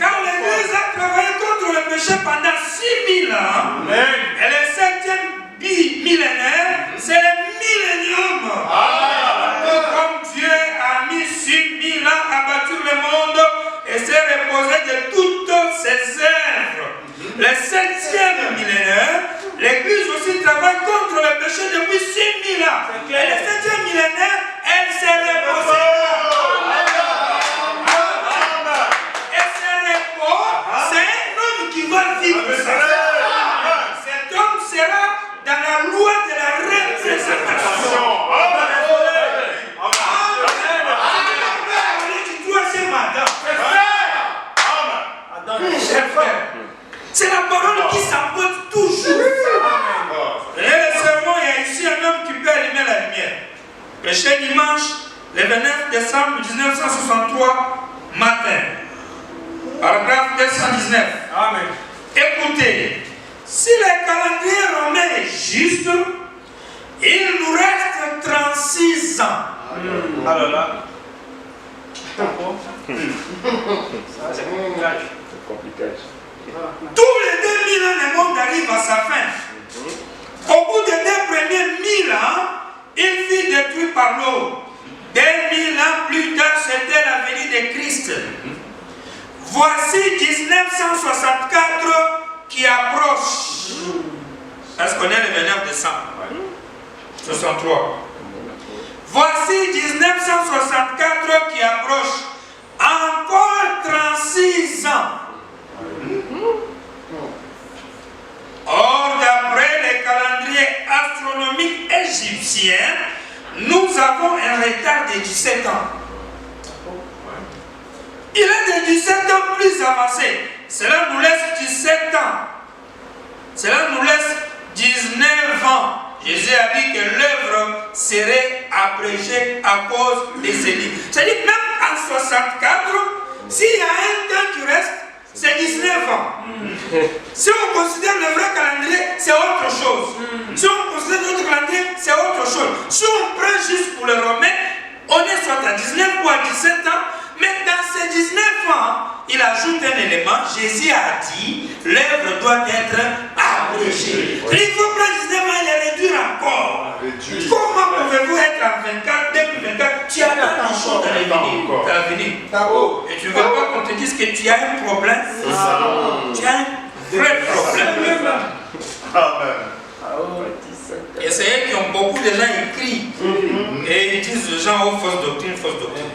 Speaker 1: Quand l'église a travaillé contre le péché pendant 6000 ans, et le 7e millénaire, c'est le millénium. Comme Dieu a mis 6000 ans à bâtir le monde et s'est reposé de toutes ses œuvres. Le 7e millénaire, l'église aussi travaille contre le péché depuis 6000 ans. Et le 7e millénaire, elle s'est reposée. C'est un homme qui va vivre ça. Cet homme sera dans la loi de la représentation. C'est la parole qui s'emporte toujours. Et le sermon, il y a ici un homme qui peut allumer la lumière. Prêché dimanche, le 29 décembre 1963, matin. Paragraphe 219.
Speaker 4: Amen.
Speaker 1: Écoutez, si le calendrier romain est juste, il nous reste 36 ans.
Speaker 4: Alors là. C'est
Speaker 3: compliqué.
Speaker 1: Tous les 2000 ans, le monde arrive à sa fin. Au bout des 2 premiers 1000 ans, il fut détruit par l'eau. 2000 ans plus tard, c'était la venue de Christ. Voici 1964 qui approche. Est-ce qu'on est le 29 décembre 63. Voici 1964 qui approche. Encore 36 ans. Or, d'après les calendriers astronomiques égyptiens, nous avons un retard de 17 ans. Il est de 17 ans plus avancé. Cela nous laisse 17 ans. Cela nous laisse 19 ans. Jésus a dit que l'œuvre serait abrégée à cause des élites. C'est-à-dire même en 64, s'il y a un temps qui reste, c'est 19 ans. Si on considère le vrai calendrier, c'est autre chose. Si on considère notre calendrier, c'est autre chose. Si on prend juste pour le romain, on est soit à 19 ou à 17 ans, mais dans ces 19 ans, il ajoute un élément. Jésus a dit, l'œuvre doit être abrégée. Il faut prendre 19 ans et le réduire encore. Comment pouvez-vous être en 24, 2024, tu as tant de choses à l'avenir. Et tu ne veux pas qu'on te dise que tu as un problème. Tu as un vrai problème. Et c'est eux qui ont beaucoup de gens écrits. Et ils disent aux gens, oh, fausse doctrine, fausse doctrine.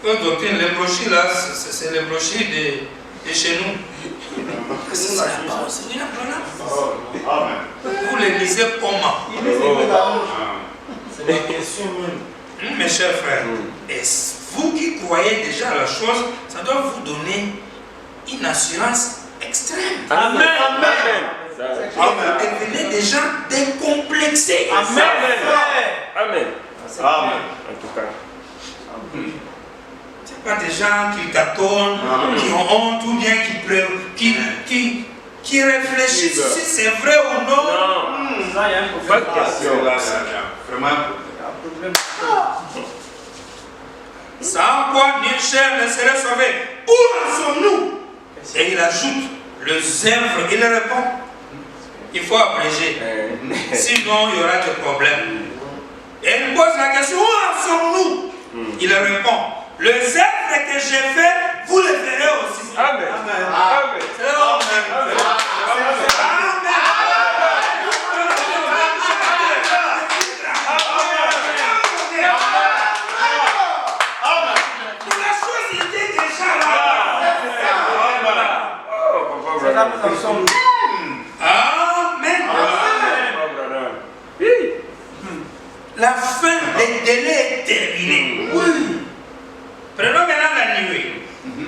Speaker 1: Fausse doctrine, les brochures là, c'est les brochures de chez nous. C'est ça, vous les lisez comment? C'est la question même. Mes chers frères, et vous qui croyez déjà à la chose, ça doit vous donner une assurance extrême.
Speaker 4: Amen.
Speaker 3: Amen.
Speaker 1: Vous devenez des gens décomplexés.
Speaker 4: Amen.
Speaker 3: Amen.
Speaker 2: Amen.
Speaker 3: En tout cas.
Speaker 1: Ce n'est pas des gens qui tâtonnent, qui ont honte ou bien qui réfléchissent si c'est vrai ou non.
Speaker 3: Non.
Speaker 4: Là, il y a un
Speaker 3: Pas
Speaker 4: problème.
Speaker 3: de question.
Speaker 2: Vraiment.
Speaker 1: Sans quoi nul chair ne serait sauvé. Où en sommes-nous? Et il ajoute le zèbre, il répond. Il faut abréger. Sinon, il y aura des problèmes. Et il pose la question, où en sommes-nous? Il répond, le zèbre que j'ai fait, vous le verrez aussi.
Speaker 3: Amen. Amen.
Speaker 1: C'est là, Amen. La chose était déjà là.
Speaker 4: C'est là que nous en sommes.
Speaker 1: Amen.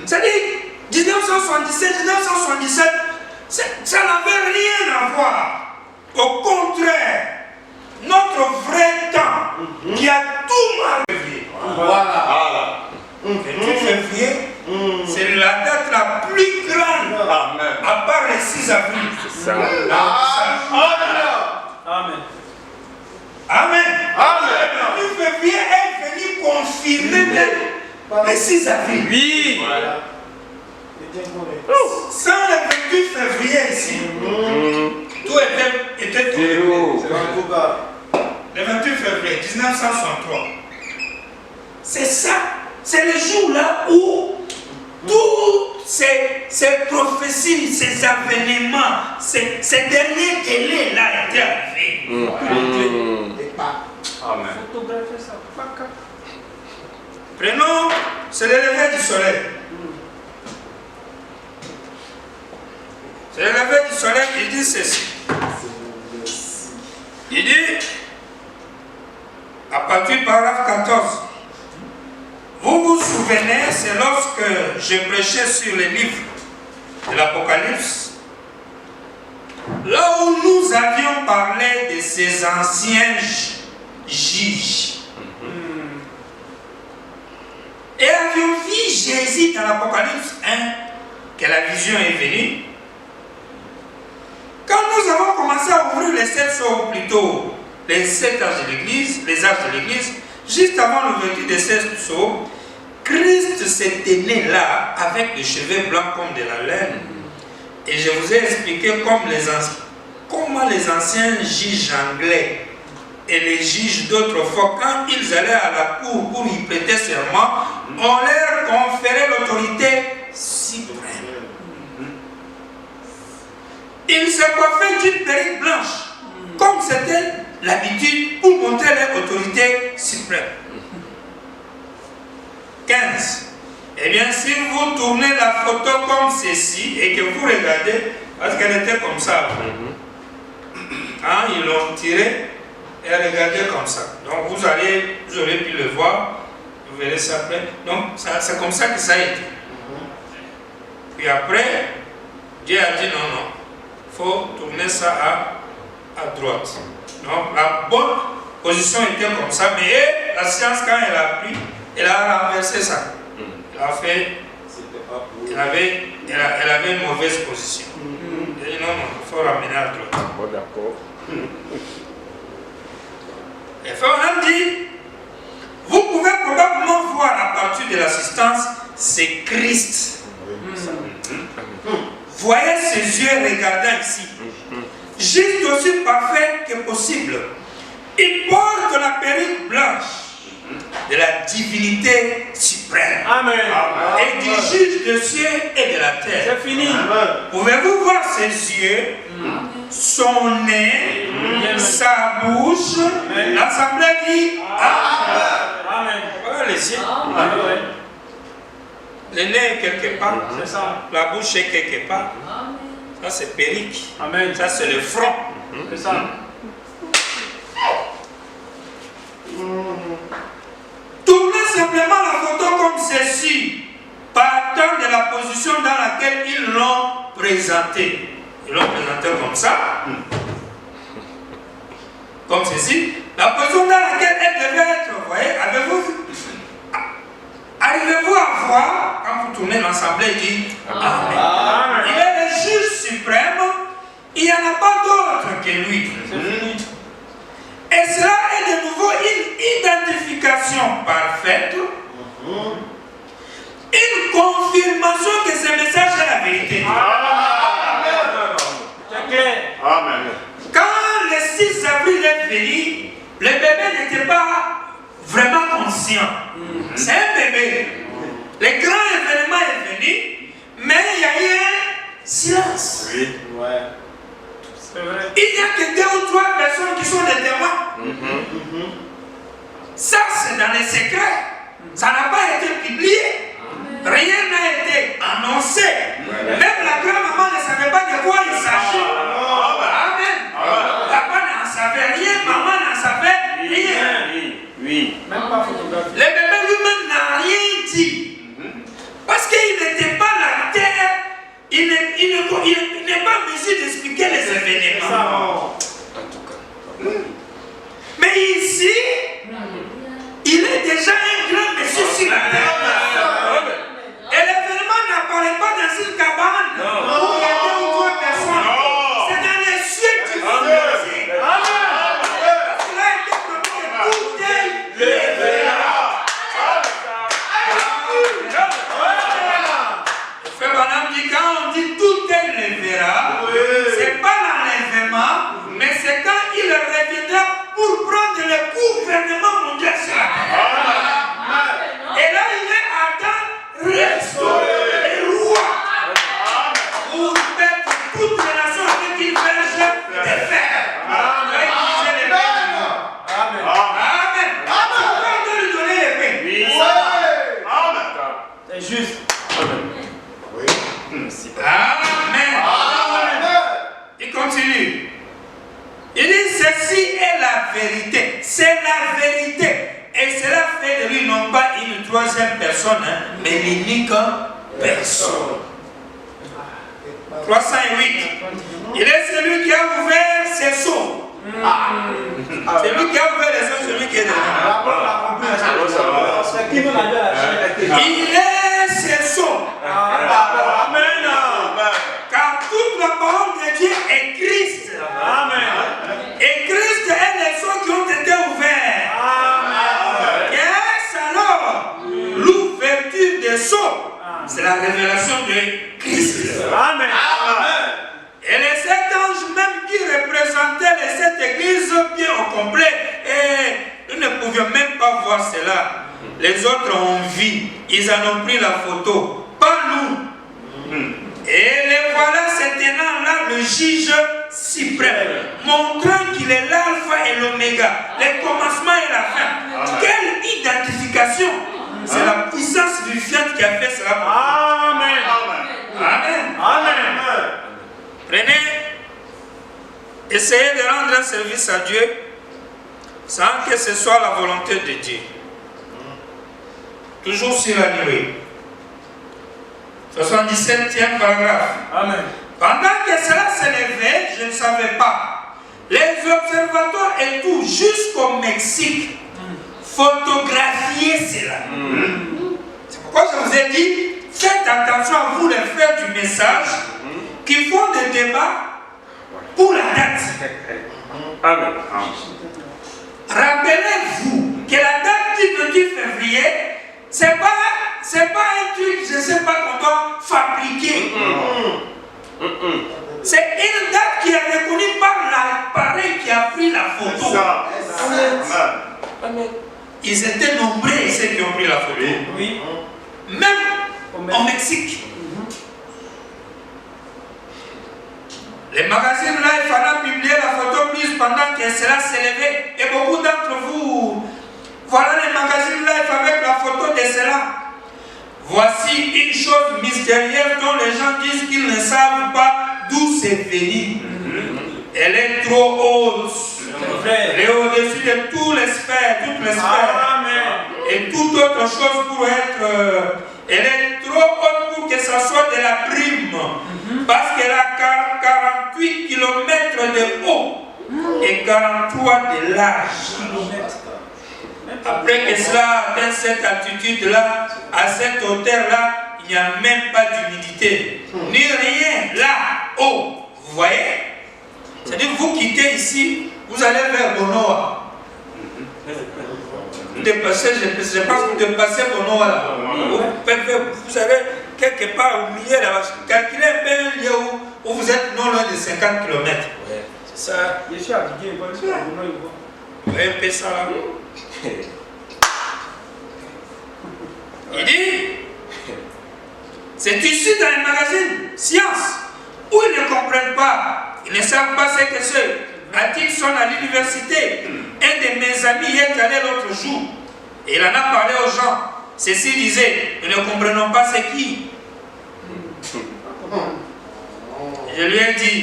Speaker 1: C'est-à-dire, 1977, 1977, ça n'avait rien à voir. Au contraire, notre vrai temps qui a tout mal février.
Speaker 2: Voilà.
Speaker 1: 28 février, c'est la date la plus grande,
Speaker 2: Amen.
Speaker 1: à part le 6 avril.
Speaker 3: C'est ça.
Speaker 4: Amen.
Speaker 1: Amen.
Speaker 2: Amen.
Speaker 1: Le 28 février est venu confirmer le 6 avril.
Speaker 3: Oui.
Speaker 2: Voilà.
Speaker 1: Sans le 28 février ici, tout était tout.
Speaker 3: Zéro.
Speaker 1: Le 28 février 1963. C'est ça. C'est le jour-là où toutes ces prophéties, ces avènements, ces derniers délais-là étaient arrivés.
Speaker 2: Amen.
Speaker 4: Photographier ça.
Speaker 1: Prenons, c'est le lever du soleil. C'est le lever du soleil, il dit ceci. Il dit, à partir du paragraphe 14, vous vous souvenez, c'est lorsque je prêchais sur les livres de l'Apocalypse, là où nous avions parlé de ces anciens juges. Et avions vu Jésus dans l'Apocalypse 1, que la vision est venue. Quand nous avons commencé à ouvrir les 7 sceaux, ou plutôt les 7 âges de l'Église, les âges de l'Église, juste avant l'ouverture des 7 sceaux, Christ s'était né là avec des cheveux blancs comme de la laine. Et je vous ai expliqué comment les anciens juges anglais et les juges d'autrefois, quand ils allaient à la cour pour y prêter serment, on leur conférait l'autorité suprême. Ils se coiffaient d'une perruque blanche, comme c'était l'habitude pour montrer leur autorité suprême. 15. Eh bien, si vous tournez la photo comme ceci et que vous regardez, parce qu'elle était comme ça, hein, ils l'ont tirée et regardez comme ça. Donc vous aurez pu le voir, vous verrez ça après. Donc c'est comme ça que ça a été. Puis après, Dieu a dit non, non, il faut tourner ça à droite. Donc la bonne position était comme ça, mais la science, quand elle a pris, elle a renversé ça. Elle a fait. Elle avait une mauvaise position. Elle dit non, non, il faut ramener à droite.
Speaker 3: Bon, d'accord.
Speaker 1: Et on a dit, vous pouvez probablement voir à partir de l'assistance, c'est Christ. Voyez ses yeux regardant ici. Juste aussi parfait que possible. Il porte la perruque blanche de la divinité suprême.
Speaker 4: Amen.
Speaker 1: Et du juge de cieux et de la terre.
Speaker 4: C'est fini.
Speaker 1: Pouvez-vous voir ses yeux, son nez, sa bouche? L'assemblée dit Amen.
Speaker 4: Amen.
Speaker 1: Voilà les yeux.
Speaker 4: Amen.
Speaker 1: Le nez est quelque part.
Speaker 4: C'est ça.
Speaker 1: La bouche est quelque part. Ça c'est perruque.
Speaker 4: Amen.
Speaker 1: Ça c'est le front.
Speaker 4: C'est ça.
Speaker 1: Tournez simplement la photo comme ceci, partant de la position dans laquelle ils l'ont présenté. Ils l'ont présenté comme ça. Comme ceci. La position dans laquelle elle devait être, vous voyez, arrivez-vous à voir, quand vous tournez l'assemblée, il dit Amen.
Speaker 4: Amen.
Speaker 1: Il est le juge suprême, il n'y en a pas d'autre que lui.
Speaker 4: C'est fini.
Speaker 1: Et cela est de nouveau une identification parfaite, une confirmation que ce message est la vérité.
Speaker 4: C'est clair.
Speaker 2: Amen.
Speaker 1: Quand le 6 avril est venu, le bébé n'était pas vraiment conscient. C'est un bébé. Le grand événement est venu, mais il y a eu un silence.
Speaker 2: Oui.
Speaker 4: C'est vrai.
Speaker 1: Il n'y a que 2 ou 3 personnes qui sont des témoins. Ça, c'est dans les secrets. Ça n'a pas été publié. Rien n'a été annoncé. Même la grand-maman ne savait pas de quoi il s'agit. Amen. Papa n'en savait rien, maman n'en savait rien.
Speaker 3: Oui.
Speaker 4: Même pas photographier.
Speaker 1: Le bébé lui-même n'a rien dit. Parce qu'il était
Speaker 4: C'est juste.
Speaker 1: Amen. Il continue. Il dit, ceci est la vérité. C'est la vérité. Et cela fait de lui non pas une troisième personne, hein, mais l'unique personne. 308. Il est celui qui a ouvert ses sceaux. C'est lui qui a ouvert les sceaux, celui qui est dedans. Il est ses sceaux.
Speaker 3: Amen.
Speaker 1: Car toute la parole de Dieu est Christ.
Speaker 3: Amen.
Speaker 1: Et Christ est les sceaux qui ont été ouverts. Qu'est-ce alors l'ouverture des sceaux? C'est la révélation de Christ.
Speaker 3: Amen.
Speaker 1: Et les sept anges même qui représentaient les sept églises bien au complet, et nous ne pouvions même pas voir cela. Les autres ont vu, ils en ont pris la photo, pas nous. Et les voilà se tenant là, le juge suprême, montrant qu'il est l'alpha et l'oméga, le commencement et la fin. Quelle identification! C'est la puissance vivifiante qui a fait cela.
Speaker 3: Amen.
Speaker 1: Amen.
Speaker 3: Amen.
Speaker 1: Prenez, essayez de rendre un service à Dieu sans que ce soit la volonté de Dieu. Toujours sur la nuée. 77e paragraphe.
Speaker 4: Amen.
Speaker 1: Pendant que cela s'élevait, je ne savais pas. Les observateurs et tout, jusqu'au Mexique, photographiez cela. C'est pourquoi je vous ai dit, faites attention à vous, les frères du message, qui font des débats pour la date.
Speaker 3: Amen.
Speaker 1: Rappelez-vous que la date du 28 février, c'est pas un truc, je ne sais pas qu'on doit fabriquer. C'est une date qui est reconnue par l'appareil qui a pris la photo. Ils étaient nombreux, ceux qui ont pris la photo.
Speaker 4: Oui.
Speaker 1: Même au Mexique. Les magazines là, il fallait publier la photo prise pendant que cela s'élevait. Et beaucoup d'entre vous, voilà les magazines là, il fallait la photo de cela. Voici une chose mystérieuse dont les gens disent qu'ils ne savent pas d'où c'est venu. Elle est trop haute. Elle est au-dessus de toutes les sphères, et toute autre chose pour être... elle est trop haute pour que ça soit de la prime. Parce qu'elle a 48 km de haut et 43 de large. Après que cela atteint cette altitude-là, à cette hauteur-là, il n'y a même pas d'humidité. Ni rien là-haut. Vous voyez? C'est-à-dire vous quittez ici, vous allez vers Bonoa. Vous dépassez, je pense que vous dépassez Bonoa là. Vous allez quelque part au milieu là-bas. Calculez un peu un lieu où vous êtes non loin de 50 km. C'est ça.
Speaker 4: Je suis habillé, je suis habillé.
Speaker 1: Vous voyez un peu ça là? Il dit, c'est ici dans les magazines Science, où ils ne comprennent pas, ils ne savent pas ce que c'est. Atkinson à l'université, un de mes amis y est allé l'autre jour, et il en a parlé aux gens. Ceci disait, nous ne comprenons pas ce qui. Je lui ai dit,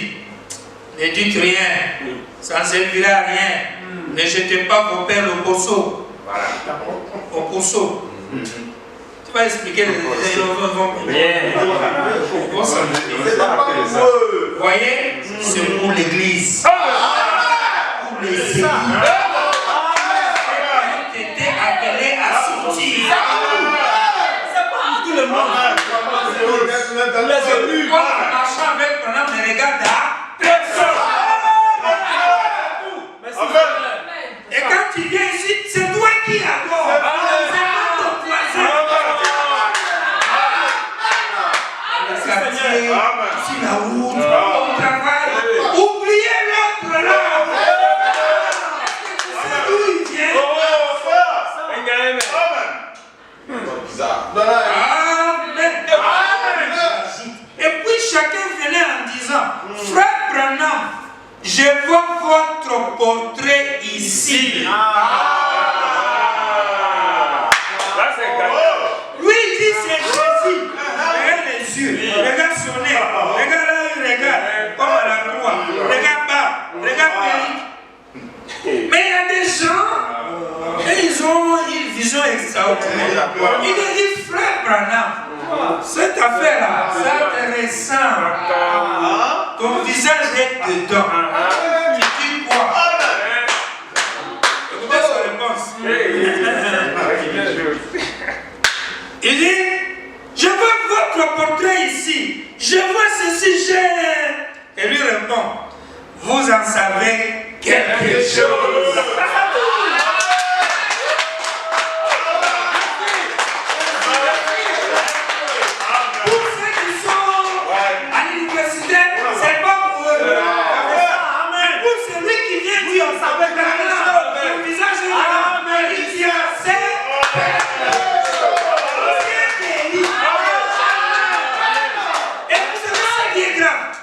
Speaker 1: ne dites rien, ça ne servira à rien. Ne jetez pas vos perles au poceau. Voilà. Au poceau. Tu vas expliquer les Vous voyez, c'est pour l'église. Pour les églises. Qui étaient appelés à sortir.
Speaker 4: C'est pas pour tout le monde.
Speaker 1: Quand on marche avec pendant mes regards à personne. Et quand tu viens ici, c'est toi qui adore. C'est pas ton voisin. Le quartier, sur la route, au travail. Oubliez l'autre là. C'est d'où il vient. Amen. Et puis chacun venait en disant, Frère Branham, je vois votre portrait ici. Lui il dit c'est Jésus. vision extraordinaire. Il a dit, frère Branham, cette affaire-là, ça te ressemble. Ton visage est dedans. Tu dis quoi? Écoutez sa réponse. Il dit, je vois votre portrait ici. Je vois ceci, j'ai... Et lui répond, vous en savez quelque chose. Pour ceux qui sont à l'université, c'est pas pour eux. Mais pour celui qui vient dire, on savait quelque chose. Son visage est là. Il dit, c'est...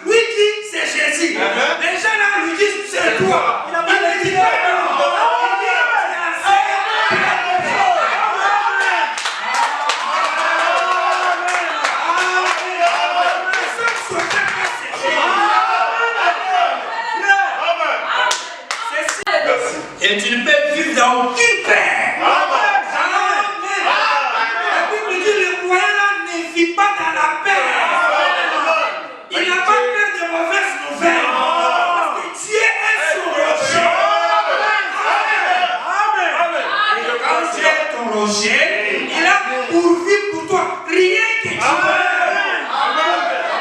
Speaker 1: Lui dit c'est Jésus. Les gens là lui disent c'est toi. Il a dit non. Et tu ne peux vivre dans aucune paix. La Bible dit le croyant là ne vit pas dans la paix. Il n'a pas peur de mauvaises nouvelles. Parce que Dieu est son rocher. Et quand Dieu est ton rocher, il a pourvu pour toi rien que tu veux.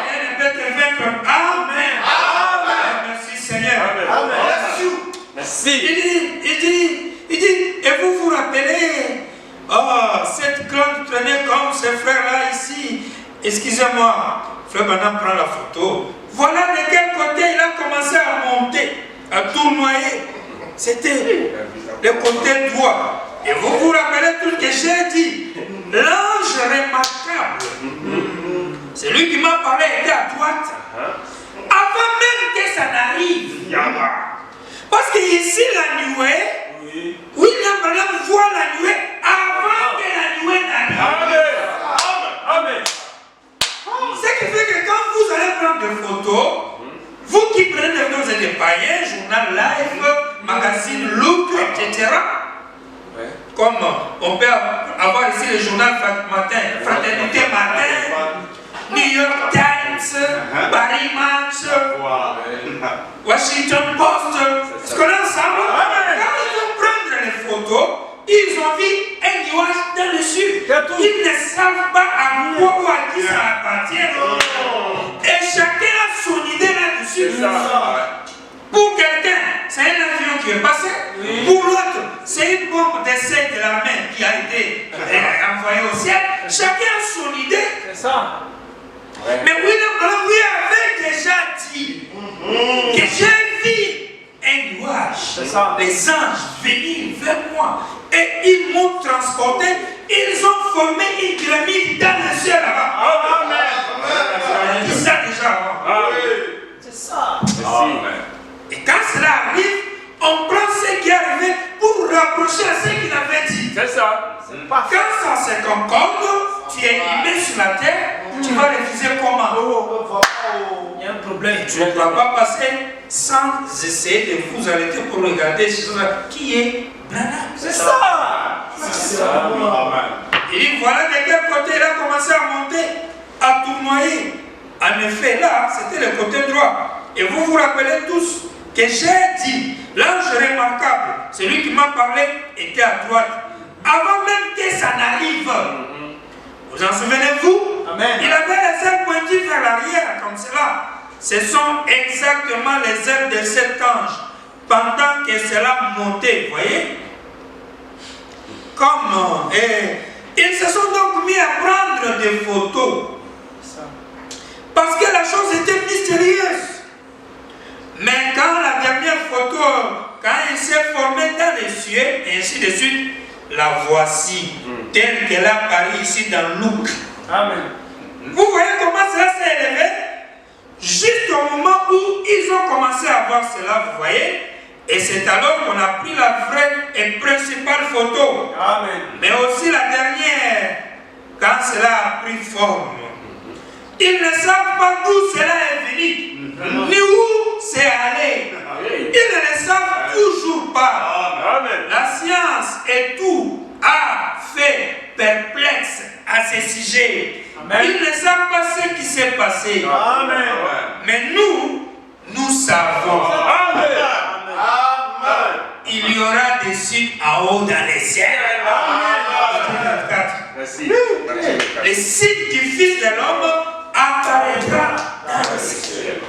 Speaker 1: Rien ne peut te vaincre. Amen. Merci Seigneur.
Speaker 3: Merci.
Speaker 1: Il dit, et vous vous rappelez, cette grande traînée comme ce frère-là ici. Excusez-moi, frère Branham prend la photo. Voilà de quel côté il a commencé à monter, à tournoyer. C'était le côté droit. Et vous vous rappelez tout ce que j'ai dit. L'ange remarquable. C'est lui qui m'a parlé, était à droite. Avant même que ça n'arrive. Parce qu'ici, la nuée, William Branham voit la nuée avant que la nuée n'arrive.
Speaker 3: Amen.
Speaker 1: Ce qui fait que quand vous allez prendre des photos, vous qui prenez des photos, vous êtes des païens, journal live, magazine, look, etc. Comme on peut avoir ici le journal matin, Fraternité Matin, New York Times, Paris Match, Washington Post. Est-ce qu'on est ensemble? Quand ils vont prendre les photos, ils ont vu un nuage dans le sud. Ils ne savent pas à quoi ou à qui ça appartient. Et chacun a son idée là-dessus. Pour quelqu'un, c'est un avion qui est passé. Pour l'autre, c'est une bombe d'essai de l'armée qui a été envoyée au ciel. Chacun a son idée.
Speaker 4: C'est ça.
Speaker 1: Mais William Branham lui avait déjà dit que j'ai vu un nuage. Les anges venir vers moi et ils m'ont transporté. Ils ont formé une pyramide dans le ciel là-bas. Amen. Ils ça déjà avant.
Speaker 4: C'est ça.
Speaker 1: Et quand cela arrive, on prend ce qui est arrivé pour rapprocher à ce qu'il avait dit.
Speaker 3: C'est ça.
Speaker 1: Quand ça se concorde, tu es immé sur la terre, tu vas refuser comment?
Speaker 4: Il y a un problème.
Speaker 1: Tu ne dois pas passer sans essayer de vous arrêter pour regarder qui est Branham.
Speaker 4: C'est ça.
Speaker 1: Il dit voilà de quel côté il a commencé à monter, à tournoyer. En effet, là, c'était le côté droit. Et vous vous rappelez tous que j'ai dit, l'ange remarquable, celui qui m'a parlé, était à droite. Avant même que ça n'arrive. Vous en souvenez-vous?
Speaker 4: Amen.
Speaker 1: Il avait les ailes pointues vers l'arrière, comme cela. Ce sont exactement les ailes de cet ange. Pendant que cela montait, vous voyez? Comme... ils se sont donc mis à prendre des photos. Parce que la chose était mystérieuse. Mais quand la dernière photo, quand il s'est formé dans les cieux, et ainsi de suite, la voici, telle qu'elle apparaît ici dans Luc.
Speaker 4: Amen.
Speaker 1: Vous voyez comment cela s'est élevé? Juste au moment où ils ont commencé à voir cela, vous voyez? Et c'est alors qu'on a pris la vraie et principale photo.
Speaker 4: Amen.
Speaker 1: Mais aussi la dernière, quand cela a pris forme. Ils ne savent pas d'où cela est venu, ni où c'est allé. Ils ne le savent toujours pas.
Speaker 3: Amen.
Speaker 1: La science et tout a fait perplexe à ce sujet.
Speaker 4: Amen.
Speaker 1: Ils ne savent pas ce qui s'est passé.
Speaker 4: Amen.
Speaker 1: Mais nous savons.
Speaker 3: Amen.
Speaker 1: Il y aura des signes en haut dans les ciels.
Speaker 3: Merci.
Speaker 1: Le signe du Fils de l'homme apparaîtra dans le ciel.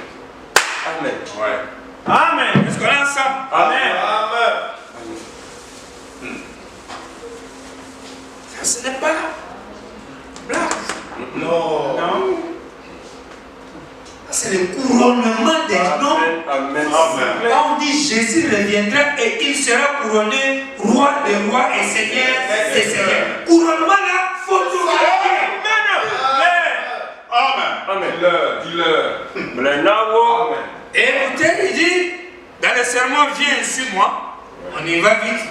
Speaker 3: Amen.
Speaker 4: Amen.
Speaker 1: Est-ce qu'on est ensemble?
Speaker 4: Amen.
Speaker 1: Ça, ce n'est pas blague.
Speaker 4: Non.
Speaker 1: C'est le couronnement des noms.
Speaker 3: Amen.
Speaker 1: Quand on dit Jésus reviendra et il sera couronné roi des rois et seigneur des seigneurs. Couronnement là, photographié.
Speaker 3: Amen. Dis-le.
Speaker 1: Et écoutez, il dit, dans le sermon, viens sur moi. On y va vite.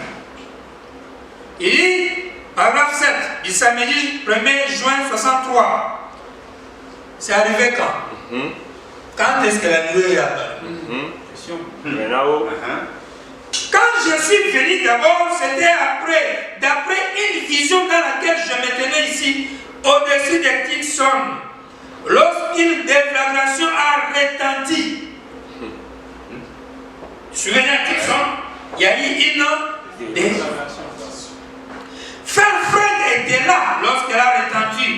Speaker 1: Il dit, paragraphe 7, du samedi 1er juin 63. C'est arrivé quand? Quand est-ce que la nuée est apparue? Quand je suis venu d'abord, c'était d'après une vision dans laquelle je me tenais ici, au-dessus de Tixon, lorsqu'une déflagration a retenti. Souvenez de Tixon, il y a eu une déflagration. Frère Fred était là lorsqu'elle a retenti.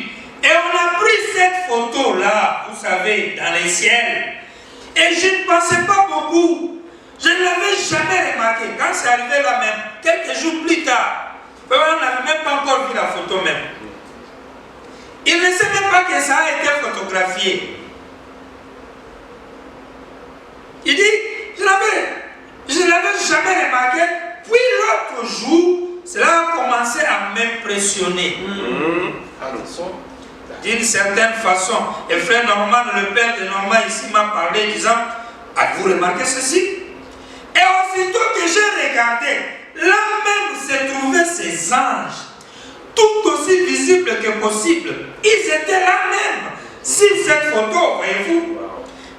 Speaker 1: Et on a pris cette photo-là, vous savez, dans les ciels. Et je ne pensais pas beaucoup. Je ne l'avais jamais remarqué. Quand c'est arrivé là même, quelques jours plus tard, on n'avait même pas encore vu la photo même. Il ne sait même pas que ça a été photographié. Il dit, je ne l'avais jamais remarqué. Puis l'autre jour, cela a commencé à m'impressionner. D'une certaine façon. Et frère Norman, le père de Norman ici m'a parlé disant, avez-vous remarqué ceci? Et aussitôt que j'ai regardé, là même se trouvaient ces anges, tout aussi visibles que possible. Ils étaient là même, sur cette photo, voyez-vous.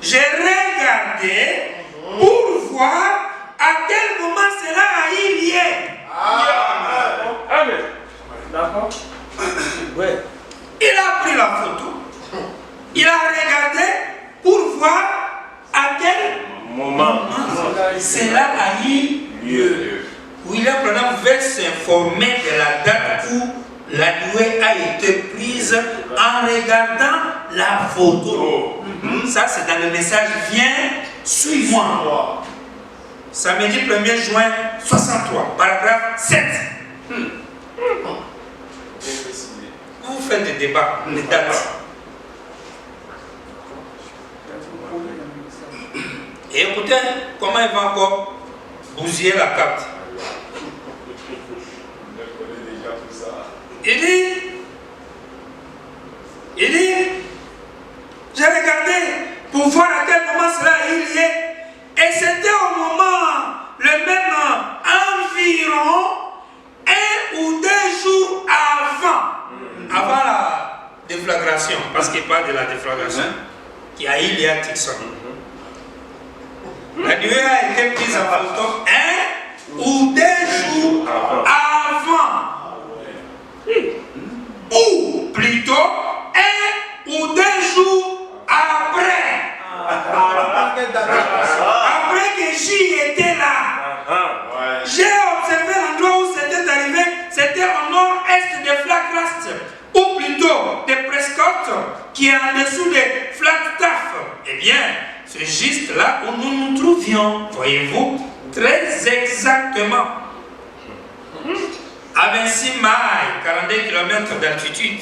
Speaker 1: J'ai regardé pour voir à quel moment cela a eu lieu.
Speaker 3: Amen.
Speaker 4: D'accord. Ouais.
Speaker 1: Il a pris la photo, il a regardé pour voir à quel moment cela a eu lieu. William Branham veut s'informer de la date où la nuée a été prise en regardant la photo. Ça, c'est dans le message Viens, suis-moi. Samedi 1er juin 63, paragraphe 7. Vous faites des débats, des dates. Et écoutez comment il va encore bousiller la carte. Il dit, j'ai regardé pour voir à quel moment cela a eu lieu. Et c'était au moment, le même environ 1 ou 2 jours avant la déflagration, parce qu'il parle de la déflagration qui a eu lieu à Tixon. La nuée a été prise en photo 1 ou 2 jours avant. Ou plutôt 1 ou 2 jours après. Après que j'y étais là. J'ai observé l'endroit où c'était arrivé. C'était au nord-est de Flagrast, ou plutôt de Prescott, qui est en dessous de Flagstaff. Eh bien, c'est juste là où nous nous trouvions, voyez-vous, très exactement. À 26 miles, 42 km d'altitude,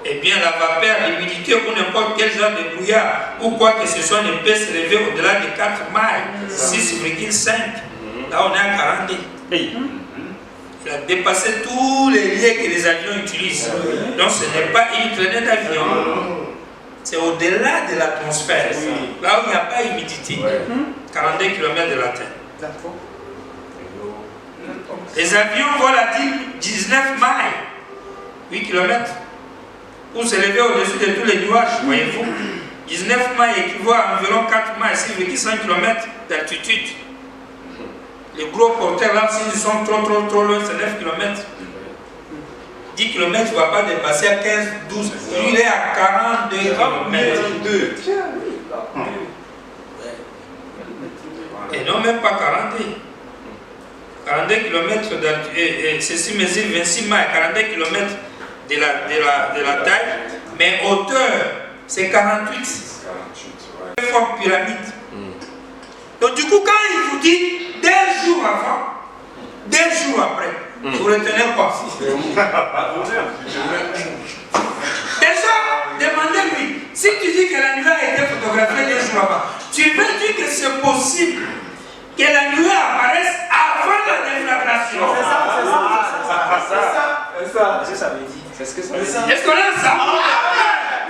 Speaker 1: eh bien la vapeur, l'humidité ou n'importe quel genre de brouillard ou quoi que ce soit ne peut se lever au-delà de 4 miles, 6,5. Là on est à 42. Il a dépassé tous les lieux que les avions utilisent. Donc ce n'est pas une traînée d'avion. C'est au-delà de l'atmosphère. Là où il n'y a pas d'humidité. 42 km de la Terre.
Speaker 4: D'accord.
Speaker 1: Les avions volent à 19 miles, 8 km, pour s'élever au-dessus de tous les nuages, voyez-vous. 19 miles équivaut à environ 4 miles, 6,5 km d'altitude. Les gros porteurs là, s'ils sont trop loin, c'est 9 km. 10 km, tu ne vas pas dépasser à 15, 12. Lui, il est à 42 km. Et non, même pas 42. 42 km d'altitude. Ceci mesure 26 miles, 42 km de la taille. Mais hauteur, c'est 48. Une forte pyramide. Donc, du coup, quand il vous dit 2 jours avant, 2 jours après, vous retenez quoi? Déjà, demandez-lui. Si tu dis que la nuée a été photographiée 2 jours avant, tu veux dire que c'est possible que la nuée apparaisse avant la déflagration?
Speaker 4: C'est ça veut dire. C'est ce que ça veut dire.
Speaker 1: Est-ce qu'on a ça?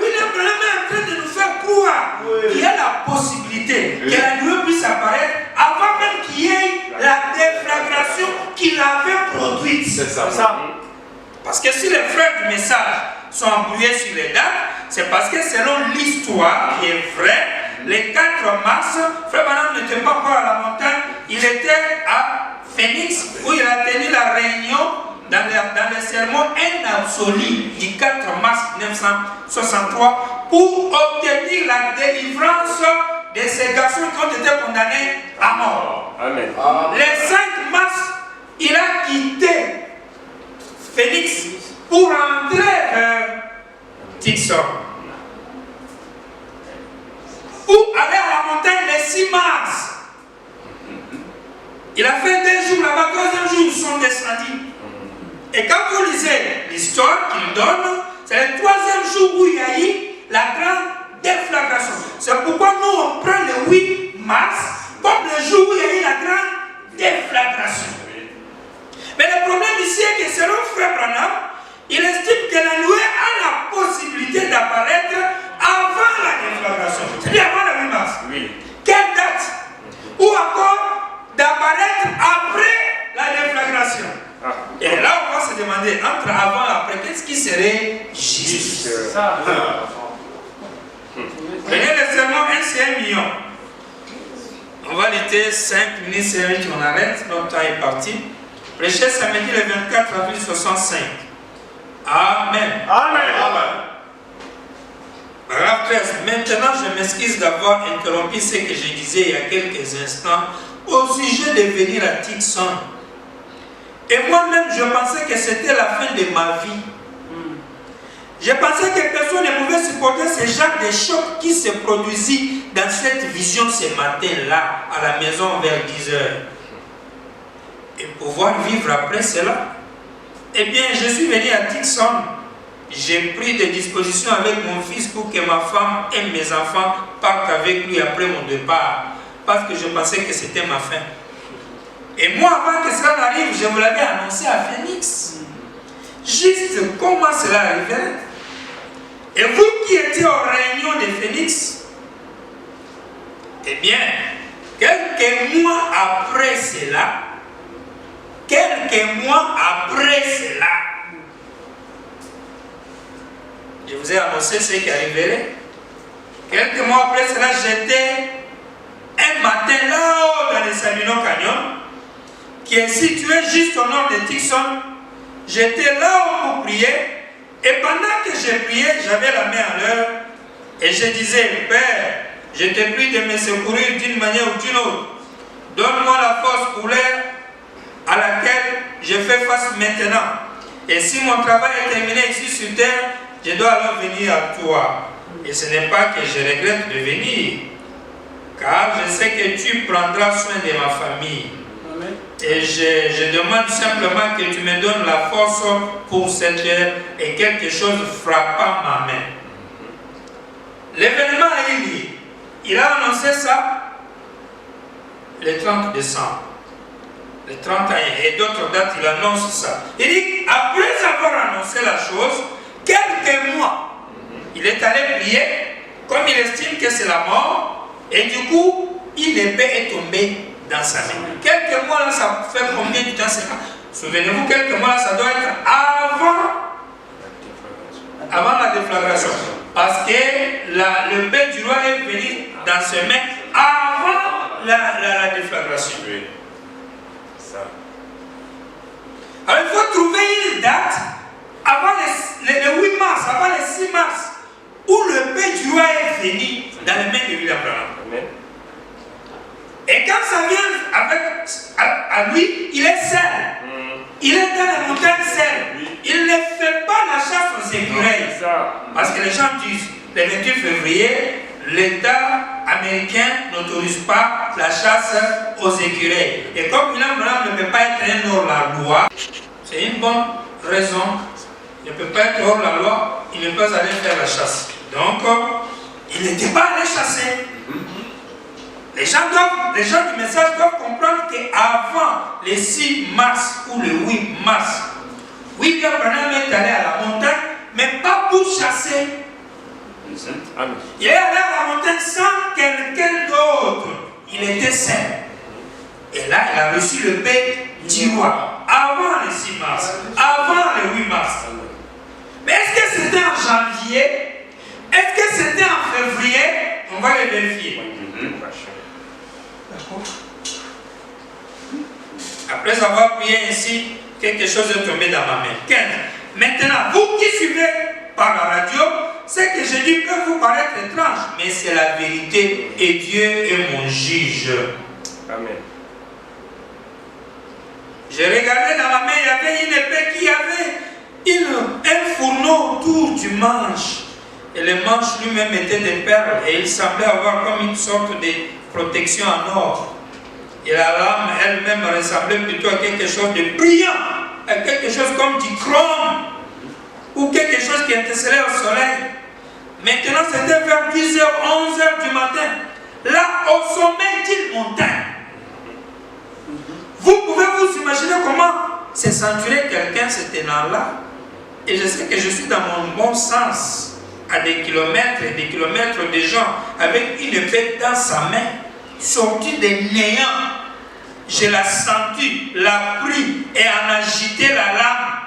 Speaker 1: Oui, le problème est en train de nous faire croire qu'il y a la possibilité que la nuée puisse apparaître avant même qu'il y ait la déflagration qu'il avait produite.
Speaker 3: C'est ça.
Speaker 1: Parce que si les frères du message sont embrouillés sur les dates, c'est parce que selon l'histoire qui est vraie, le 4 mars, Frère Branham n'était pas encore à la montagne, il était à Phoenix où il a tenu la réunion dans le sermon en absolu du 4 mars 1963 pour obtenir la délivrance de ces garçons qui ont été condamnés à mort.
Speaker 3: Amen.
Speaker 1: Le 5 mars, il a quitté Phoenix pour entrer vers Tucson. Pour aller à la montagne le 6 mars. Il a fait 2 jours là-bas, 3e jour, ils sont descendus. Et quand vous lisez l'histoire qu'il donne, c'est le 3e jour où il y a eu la grande déflagration. C'est pourquoi nous on prend le 8 mars comme le jour où il y a eu la grande déflagration. Mais le problème ici est que selon Frère Branham, il estime que la nuée a la possibilité d'apparaître avant la déflagration. C'est-à-dire avant le 8 mars.
Speaker 3: Oui.
Speaker 1: Quelle date? Ou encore d'apparaître après la déflagration. Et là, on va se demander, entre avant et après, qu'est-ce qui serait juste? Prenez le sermon 1, c'est 1 million. On va l'été 5 minutes, c'est 1 minute, on arrête, notre temps est parti. Prêcher samedi le 24 avril 65. Amen. Paragraphe 13. Maintenant, je m'excuse d'avoir interrompu ce que je disais il y a quelques instants au sujet de venir à Tucson. Et moi-même, je pensais que c'était la fin de ma vie. Je pensais que personne ne pouvait supporter ce genre de choc qui se produisit dans cette vision ce matin-là, à la maison vers 10 heures. Et pouvoir vivre après cela. Eh bien, je suis venu à Tucson. J'ai pris des dispositions avec mon fils pour que ma femme et mes enfants partent avec lui après mon départ. Parce que je pensais que c'était ma fin. Et moi, avant que cela n'arrive, je vous l'avais annoncé à Phoenix. Juste comment cela arriverait. Et vous qui étiez aux réunions de Phoenix, eh bien, quelques mois après cela, je vous ai annoncé ce qui arriverait. Quelques mois après cela, j'étais un matin là-haut dans le Sabino Canyon, qui est situé juste au nord de Tucson. J'étais là-haut pour prier, et pendant que je priais, j'avais la main à l'heure, et je disais, Père, je te prie de me secourir d'une manière ou d'une autre. Donne-moi la force pour l'heure à laquelle je fais face maintenant. Et si mon travail est terminé ici sur terre, je dois alors venir à toi. Et ce n'est pas que je regrette de venir, car je sais que tu prendras soin de ma famille.
Speaker 4: Amen.
Speaker 1: Et je demande simplement que tu me donnes la force pour cette heure et quelque chose frappant ma main. L'événement a eu lieu. Il a annoncé ça le 30 décembre. Le 31 et d'autres dates, il annonce ça. Il dit, après avoir annoncé la chose, quelques mois, il est allé prier, comme il estime que c'est la mort, et du coup, une épée est tombée dans sa main. Quelques mois là, ça fait combien de temps? Souvenez-vous, quelques mois là, ça doit être avant la déflagration. Parce que l'épée du roi est venue dans ses mains avant la déflagration.
Speaker 3: Oui. Ça.
Speaker 1: Alors il faut trouver une date avant le 8 mars, avant le 6 mars, où le paix du roi est venu dans les mains de William Branham.
Speaker 3: Amen.
Speaker 1: Et quand ça vient avec, à lui, il est seul. Il est dans les montagnes seul. Il ne fait pas la chasse aux écureuils. Parce que les gens disent, le 28 février, l'État américain n'autorise pas la chasse aux écureuils. Et comme William Branham ne peut pas être un hors-la-loi, c'est une bonne raison. Il ne peut pas être hors la loi, il ne peut pas aller faire la chasse. Donc, il n'était pas allé chasser. Les gens du message doivent comprendre qu'avant le 6 mars ou le 8 mars, William Branham est allé à la montagne, mais pas pour chasser.
Speaker 3: Amen.
Speaker 1: Il est allé à la montagne sans quelqu'un d'autre. Il était seul. Et là, il a reçu le paix du roi. Avant le 6 mars, avant le 8 mars. Mais est-ce que c'était en janvier? Est-ce que c'était en février? On va le vérifier. Après avoir prié ainsi, quelque chose est tombé dans ma main. 15. Maintenant, vous qui suivez par la radio, ce que je dis peut vous paraître étrange, mais c'est la vérité et Dieu est mon juge.
Speaker 3: Amen.
Speaker 1: J'ai regardé dans ma main, il y avait une épée qui avait un fourneau autour du manche. Et le manche lui-même était de perles et il semblait avoir comme une sorte de protection en or. Et la lame elle-même ressemblait plutôt à quelque chose de brillant, à quelque chose comme du chrome ou quelque chose qui étincelait au soleil. Maintenant c'était vers 10h, 11h du matin, là au sommet d'une montagne. Vous pouvez vous imaginer comment se sentirait quelqu'un se tenant là. Et je sais que je suis dans mon bon sens, à des kilomètres et des kilomètres de gens, avec une épée dans sa main, sortie des néants. Je l'ai senti, l'a pris et en agité la lame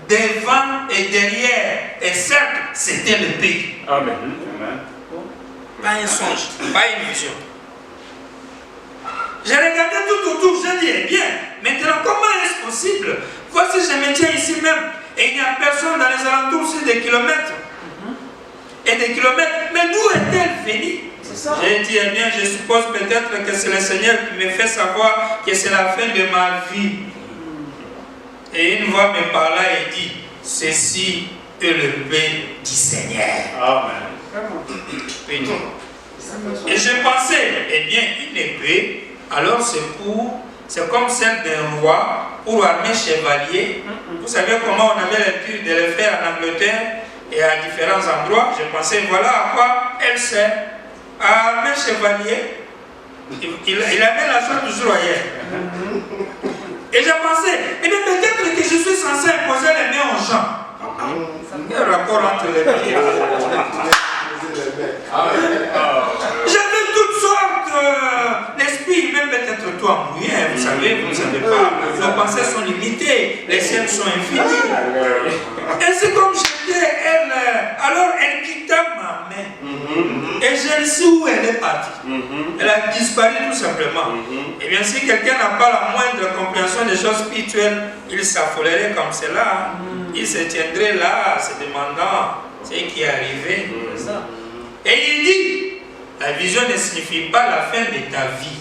Speaker 1: devant et derrière. Et certes, c'était l'épée.
Speaker 3: Amen.
Speaker 1: Pas un songe, pas une vision. J'ai regardé tout autour, j'ai dit, eh bien, maintenant comment est-ce possible? Voici, je me tiens ici même, et il n'y a personne dans les alentours, c'est des kilomètres. Et des kilomètres, mais d'où est-elle venue? J'ai dit, eh bien, je suppose peut-être que c'est le Seigneur qui me fait savoir que c'est la fin de ma vie. Et une voix me parla et dit, ceci est le paix du Seigneur.
Speaker 2: Amen.
Speaker 1: Et je pensais, eh bien, une épée, alors c'est comme celle d'un roi pour armer chevalier. Vous savez comment on avait l'habitude de le faire en Angleterre et à différents endroits. Je pensais, voilà à quoi elle sert. À armer chevalier. Il avait la chose toujours ailleurs. Et j'ai pensé, eh bien peut-être que je suis censé imposer les mains aux gens. Quel rapport entre les pieds? J'avais toutes sortes d'esprits, même peut-être toi mouillé, vous savez, vous ne savez pas. Nos pensées sont limitées, les siennes sont infinies. Et c'est comme j'étais, alors elle quitta ma main. Et je ne sais où elle est partie. Elle a disparu tout simplement. Et bien si quelqu'un n'a pas la moindre compréhension des choses spirituelles, il s'affolerait comme cela. Il se tiendrait là, se demandant ce qui est arrivé. Et il dit, la vision ne signifie pas la fin de ta vie.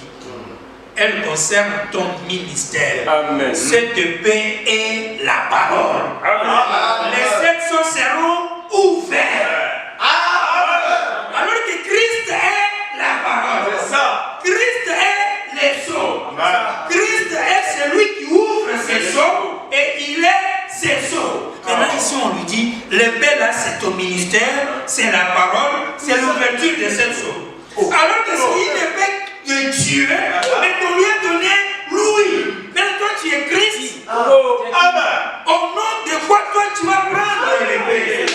Speaker 1: Elle concerne ton ministère.
Speaker 3: Amen.
Speaker 1: Cette paix est la parole.
Speaker 3: Amen.
Speaker 1: Les sept sceaux seront ouverts. Alors que Christ est la parole.
Speaker 2: C'est ça.
Speaker 1: Christ est les sceaux.
Speaker 2: Amen.
Speaker 1: Christ est celui qui ouvre ses sceaux et il est ses sceaux. Maintenant ici on lui dit, l'épée là c'est ton ministère, c'est la parole, c'est l'ouverture de cette sceaux. Alors que c'est une épée de Dieu, mais qu'on lui a donné Louis. Mais toi tu es Christ.
Speaker 2: Amen.
Speaker 1: Au nom de quoi toi tu vas prendre l'épée?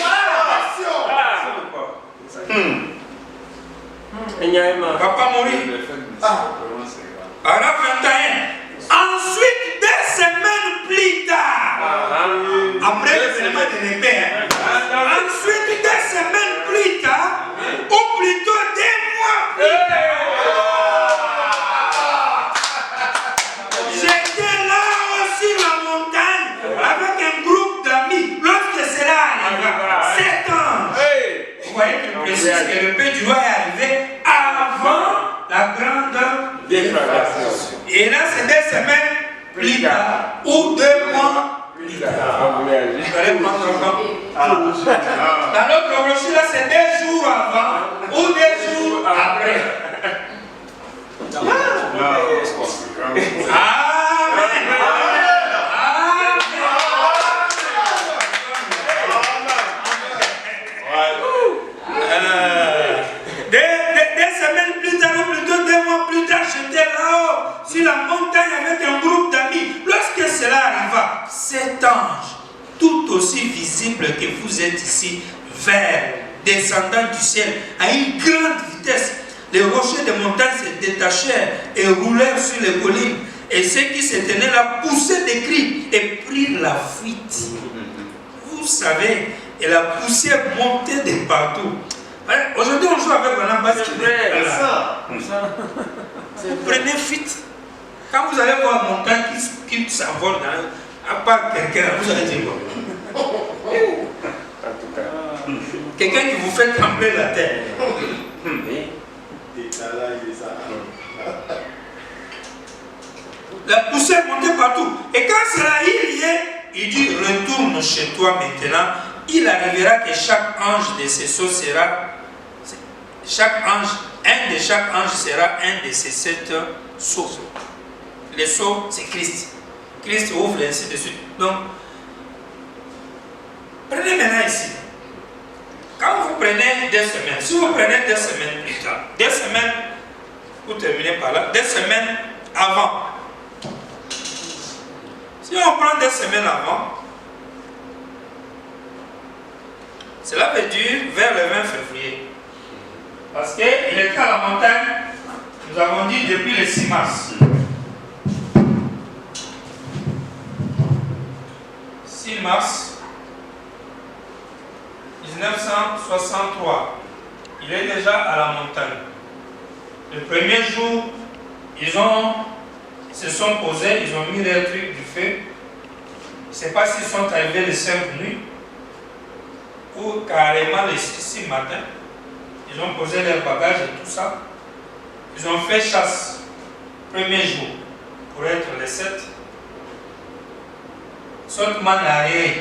Speaker 1: On va pas mourir. Paragraphe 21. Ensuite, 2 semaines plus tard, après l'événement de l'épée, ensuite 2 semaines plus tard, ou plutôt 2 mois plus tard, j'étais là sur la montagne avec un groupe d'amis. Lorsque précise que le pain du roi est arrivé avant la grande
Speaker 3: déflagration.
Speaker 1: Et là, c'est 2 semaines plus tard ou 2 mois plus tard. Vous allez prendre le temps. Dans l'autre brochure, là, c'est 2 jours avant ou 2 jours après. Des semaines plus tard, ou plutôt 2 mois plus tard, j'étais là-haut, sur la montagne avec un groupe d'amis. Lorsque cela arriva, cet ange, tout aussi visible que vous êtes ici, vert, descendant du ciel, à une grande vitesse, les rochers des montagnes se détachèrent et roulèrent sur les collines. Et ceux qui se tenaient là poussaient des cris et prirent la fuite. Vous savez, et la poussière montait de partout. Aujourd'hui, on joue avec un emballage. Vous prenez fuite. Quand vous allez voir une montagne qui s'envole, à part quelqu'un, vous allez dire quoi?
Speaker 3: En tout cas.
Speaker 1: Quelqu'un qui vous fait trembler la terre. La poussière montait partout. Et quand cela y est, il dit, retourne chez toi maintenant. Il arrivera que chaque ange de ces sceaux sera, un de chaque ange sera un de ces 7 sceaux. Les sceaux, c'est Christ. Christ ouvre et ainsi de suite. Donc, prenez maintenant ici. Quand vous prenez 2 semaines, si vous prenez 2 semaines plus tard, 2 semaines, vous terminez par là, 2 semaines avant. Si on prend 2 semaines avant, cela veut dire vers le 20 février. Parce qu'il était à la montagne, nous avons dit depuis le 6 mars. 6 mars 1963. Il est déjà à la montagne. Le premier jour, ils se sont posés, ils ont mis leur truc du feu. Je ne sais pas s'ils sont arrivés le 5 nuit ou carrément le 6 matin. Ils ont posé leurs bagages et tout ça. Ils ont fait chasse. Premier jour, pour être les 7. Sotman n'a rien.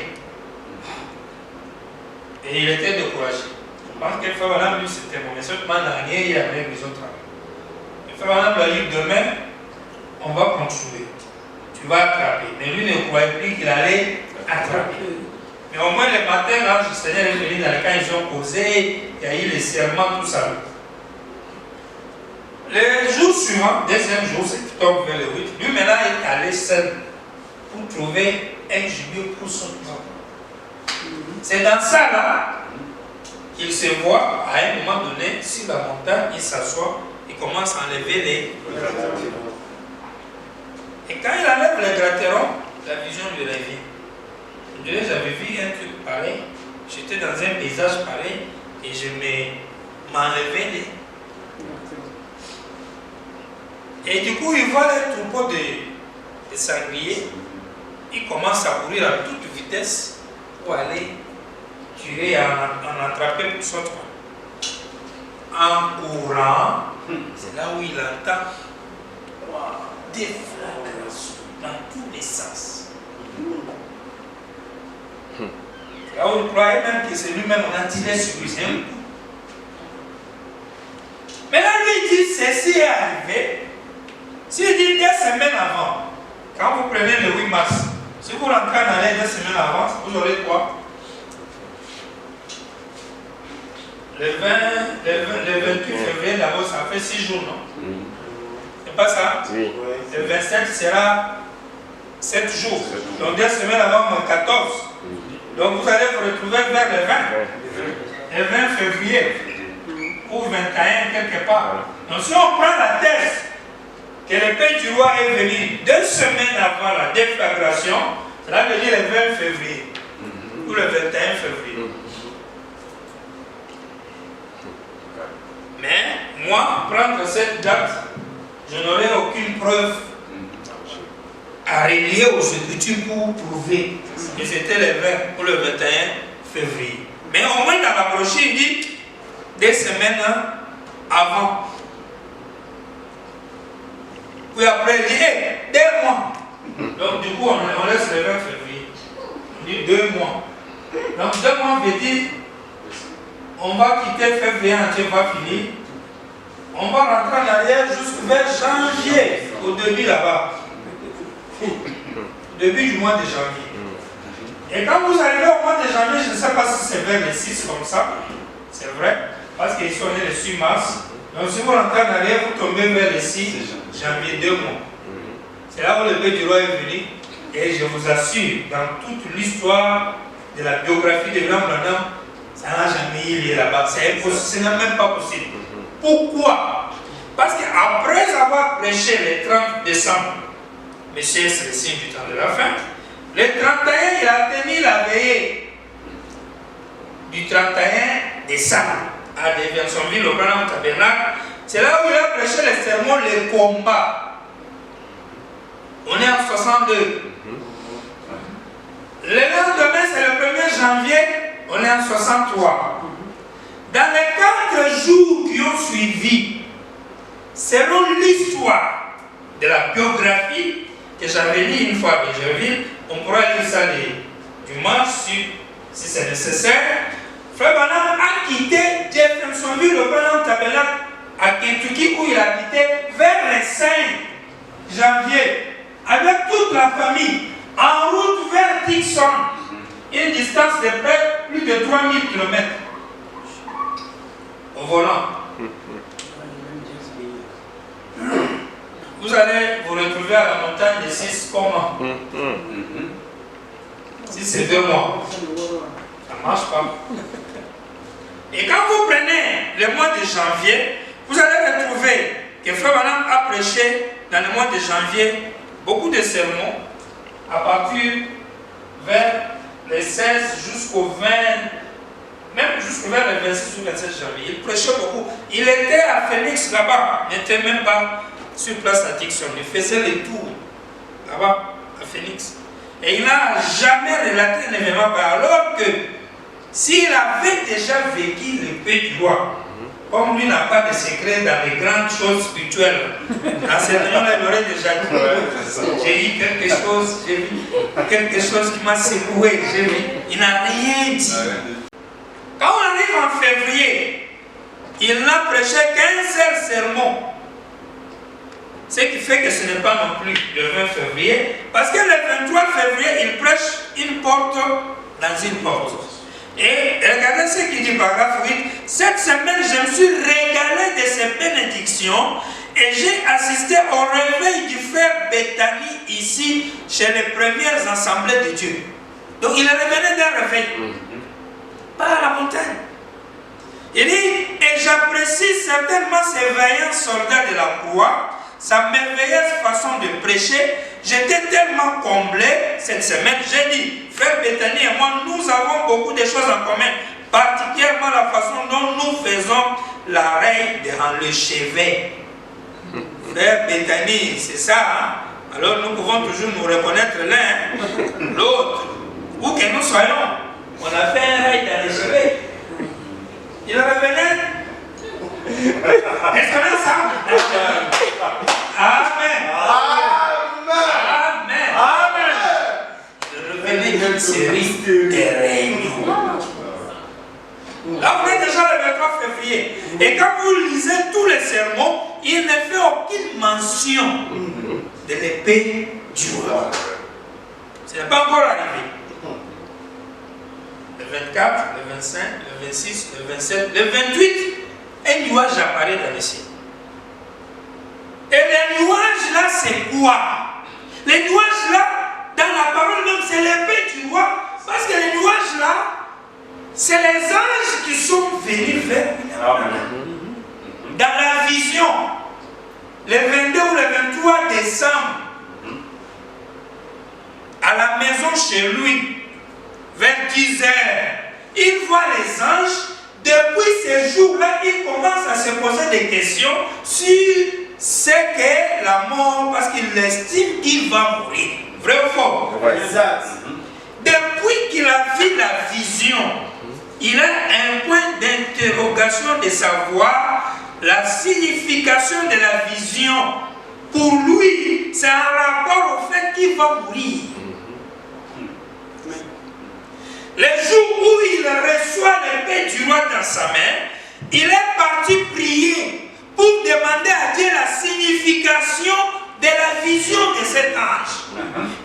Speaker 1: Et il était découragé. Je pense que Frère Branham, lui, c'était bon. Mais Sotman n'a rien, il avait besoin de travail. Le Frère Branham lui a dit, demain, on va continuer. Tu vas attraper. Mais lui ne croyait plus qu'il allait attraper. Mais au moins le matin, l'ange du Seigneur est venu dans le camp, ils ont causé, il y a eu les serments, tout ça. Le jour suivant, 2e jour, c'est qui tombe vers le 8, lui maintenant est allé seul pour trouver un gibier pour son enfant. C'est dans ça là qu'il se voit à un moment donné, sur la montagne, il s'assoit, il commence à enlever les gratterons. Et quand il enlève les gratterons, la vision lui revient. J'avais vu un truc pareil, j'étais dans un paysage pareil et je m'enlevais les. Et du coup, il voit un troupeau de sangliers, il commence à courir à toute vitesse pour aller tuer, en attraper pour son toit. En courant, c'est là où il entend des flagrations dans tous les sens. Là où il croyait même que c'est lui-même, on a tiré sur lui, c'est un coup. Mais là, lui, il dit, ceci est arrivé. S'il dit 2 semaines avant, quand vous prenez le 8 mars, si vous rentrez en allée 2 semaines avant, vous aurez quoi? Le 28 février, d'abord, ça fait 6 jours, non? C'est pas ça?
Speaker 3: Oui.
Speaker 1: Le 27 sera 7 jours. Donc 2 semaines avant, 14. Donc vous allez vous retrouver vers le 20. Le 20 février. Ou 21 quelque part. Donc si on prend la thèse que le pain du roi est venu 2 semaines avant la déflagration, cela veut dire le 20 février. Ou le 21 février. Mais moi, prendre cette date, je n'aurai aucune preuve à relier aux Écritures pour prouver que c'était le 20 ou le 21 février. Mais au moins dans la brochure, il dit des semaines avant. Puis après, il dit, hey, 2 mois. Donc du coup, on laisse le 20 février. On dit 2 mois. Donc 2 mois veut dire, on va quitter février entier, on va finir. On va rentrer en arrière jusqu'au vers janvier, au début là-bas. Début du mois de janvier. Et quand vous arrivez au mois de janvier, je ne sais pas si c'est vers le 6 comme ça, c'est vrai, parce qu'ici on est le 6 mars. Donc si vous rentrez en arrière, vous tombez vers le 6 janvier, 2 mois. C'est là où le père du roi est venu. Et je vous assure, dans toute l'histoire de la biographie de William Branham, ça n'a jamais eu lieu là-bas. C'est impossible, ce n'est même pas possible. Pourquoi? Parce qu'après avoir prêché le 30 décembre, monsieur, c'est le signe du temps de la fin, le 31, il a tenu la veillée du 31 décembre à Deviensonville, au Branham Tabernacle. C'est là où il a prêché le sermon, le combat. On est en 62. Le lendemain, c'est le 1er janvier, on est en 63. Dans les 4 jours qui ont suivi, selon l'histoire de la biographie que j'avais lu une fois à Bégerville, on pourra lire ça dimanche si c'est nécessaire. Frère Branham a quitté Jeffersonville, le Branham Tabernacle à Kentucky, où il habitait vers le 5 janvier, avec toute la famille, en route vers Dixon, une distance de près plus de 3000 km. Au volant. Vous allez vous retrouver à la montagne de 6 comment? Si c'est 2 mois. Ça ne marche pas. Et quand vous prenez le mois de janvier, vous allez retrouver que Frère Branham a prêché dans le mois de janvier beaucoup de sermons à partir vers le 16 jusqu'au 20, même jusqu'au vers le 26 ou 27 janvier. Il prêchait beaucoup. Il était à Phoenix là-bas, il n'était même pas sur place à Dixon. Il faisait les tours là-bas à Phoenix. Et il n'a jamais relaté un événement, alors que s'il avait déjà vécu le pays du roi, comme lui n'a pas de secret dans les grandes choses spirituelles, dans cette réunion-là, il aurait déjà dit, j'ai eu quelque chose, j'ai vu quelque chose qui m'a secoué, j'ai vu. Il n'a rien dit. Quand on arrive en février, il n'a prêché qu'un seul sermon. Ce qui fait que ce n'est pas non plus le 20 février, parce que le 23 février, il prêche une porte dans une porte. Et regardez ce qu'il dit, paragraphe 8. Cette semaine, je me suis régalé de ces bénédictions et j'ai assisté au réveil du frère Bethany ici, chez les premières assemblées de Dieu. Donc il est revenu d'un réveil, pas à la montagne. Il dit, et j'apprécie certainement ces vaillants soldats de la croix, sa merveilleuse façon de prêcher. J'étais tellement comblé cette semaine, j'ai dit, frère Bethany et moi, nous avons beaucoup de choses en commun, particulièrement la façon dont nous faisons l'arrêt dans le chevet. Frère Bethany, c'est ça, hein? Alors nous pouvons toujours nous reconnaître l'un, l'autre, où que nous soyons. On a fait un rail dans le chevet. Il revenait. Est-ce qu'on est ensemble? Amen. Amen. Amen. Je revenais d'une série de réunions. Là, on est déjà le 23 février. Et quand vous lisez tous les sermons, il ne fait aucune mention de l'épée du roi. Ce n'est pas encore arrivé. Le 24, le 25, le 26, le 27, le 28, un nuage apparaît dans le ciel. Et les nuages là, c'est quoi? Les nuages là, dans la parole même, c'est l'épée du roi. Parce que les nuages là, c'est les anges qui sont venus vers lui. Dans la vision, le 22 ou le 23 décembre, à la maison chez lui, vers 10 h, il voit les anges. Depuis ces jours-là, il commence à se poser des questions sur ce qu'est la mort, parce qu'il estime qu'il va mourir. Vrai ou faux?
Speaker 4: Exact.
Speaker 1: Depuis qu'il a vu la vision, il a un point d'interrogation l'interrogation de savoir la signification de la vision. Pour lui, c'est un rapport au fait qu'il va mourir. Le jour où il reçoit l'épée du roi dans sa main, il est parti prier pour demander à Dieu la signification de la vision de cet ange.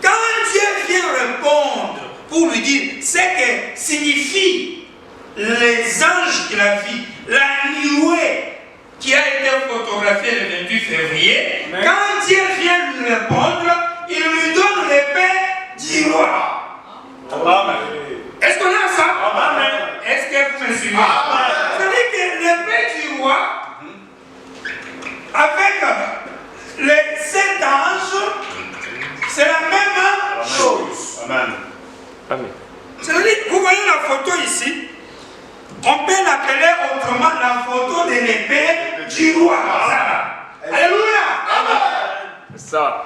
Speaker 1: Quand Dieu vient répondre pour lui dire ce que signifient les anges qu'il a vus, la nuée qui a été photographiée le 28 février, quand Dieu vient lui répondre, il lui donne l'épée du roi.
Speaker 2: Amen.
Speaker 1: Est-ce qu'on a ça?
Speaker 2: Amen.
Speaker 1: Est-ce que vous me suivez? C'est-à-dire que l'épée du roi, avec les 7 anges, c'est la même chose.
Speaker 2: Amen.
Speaker 3: Amen.
Speaker 1: C'est-à-dire, vous voyez la photo ici, on peut l'appeler autrement la photo de l'épée du roi. Alléluia.
Speaker 3: C'est ça.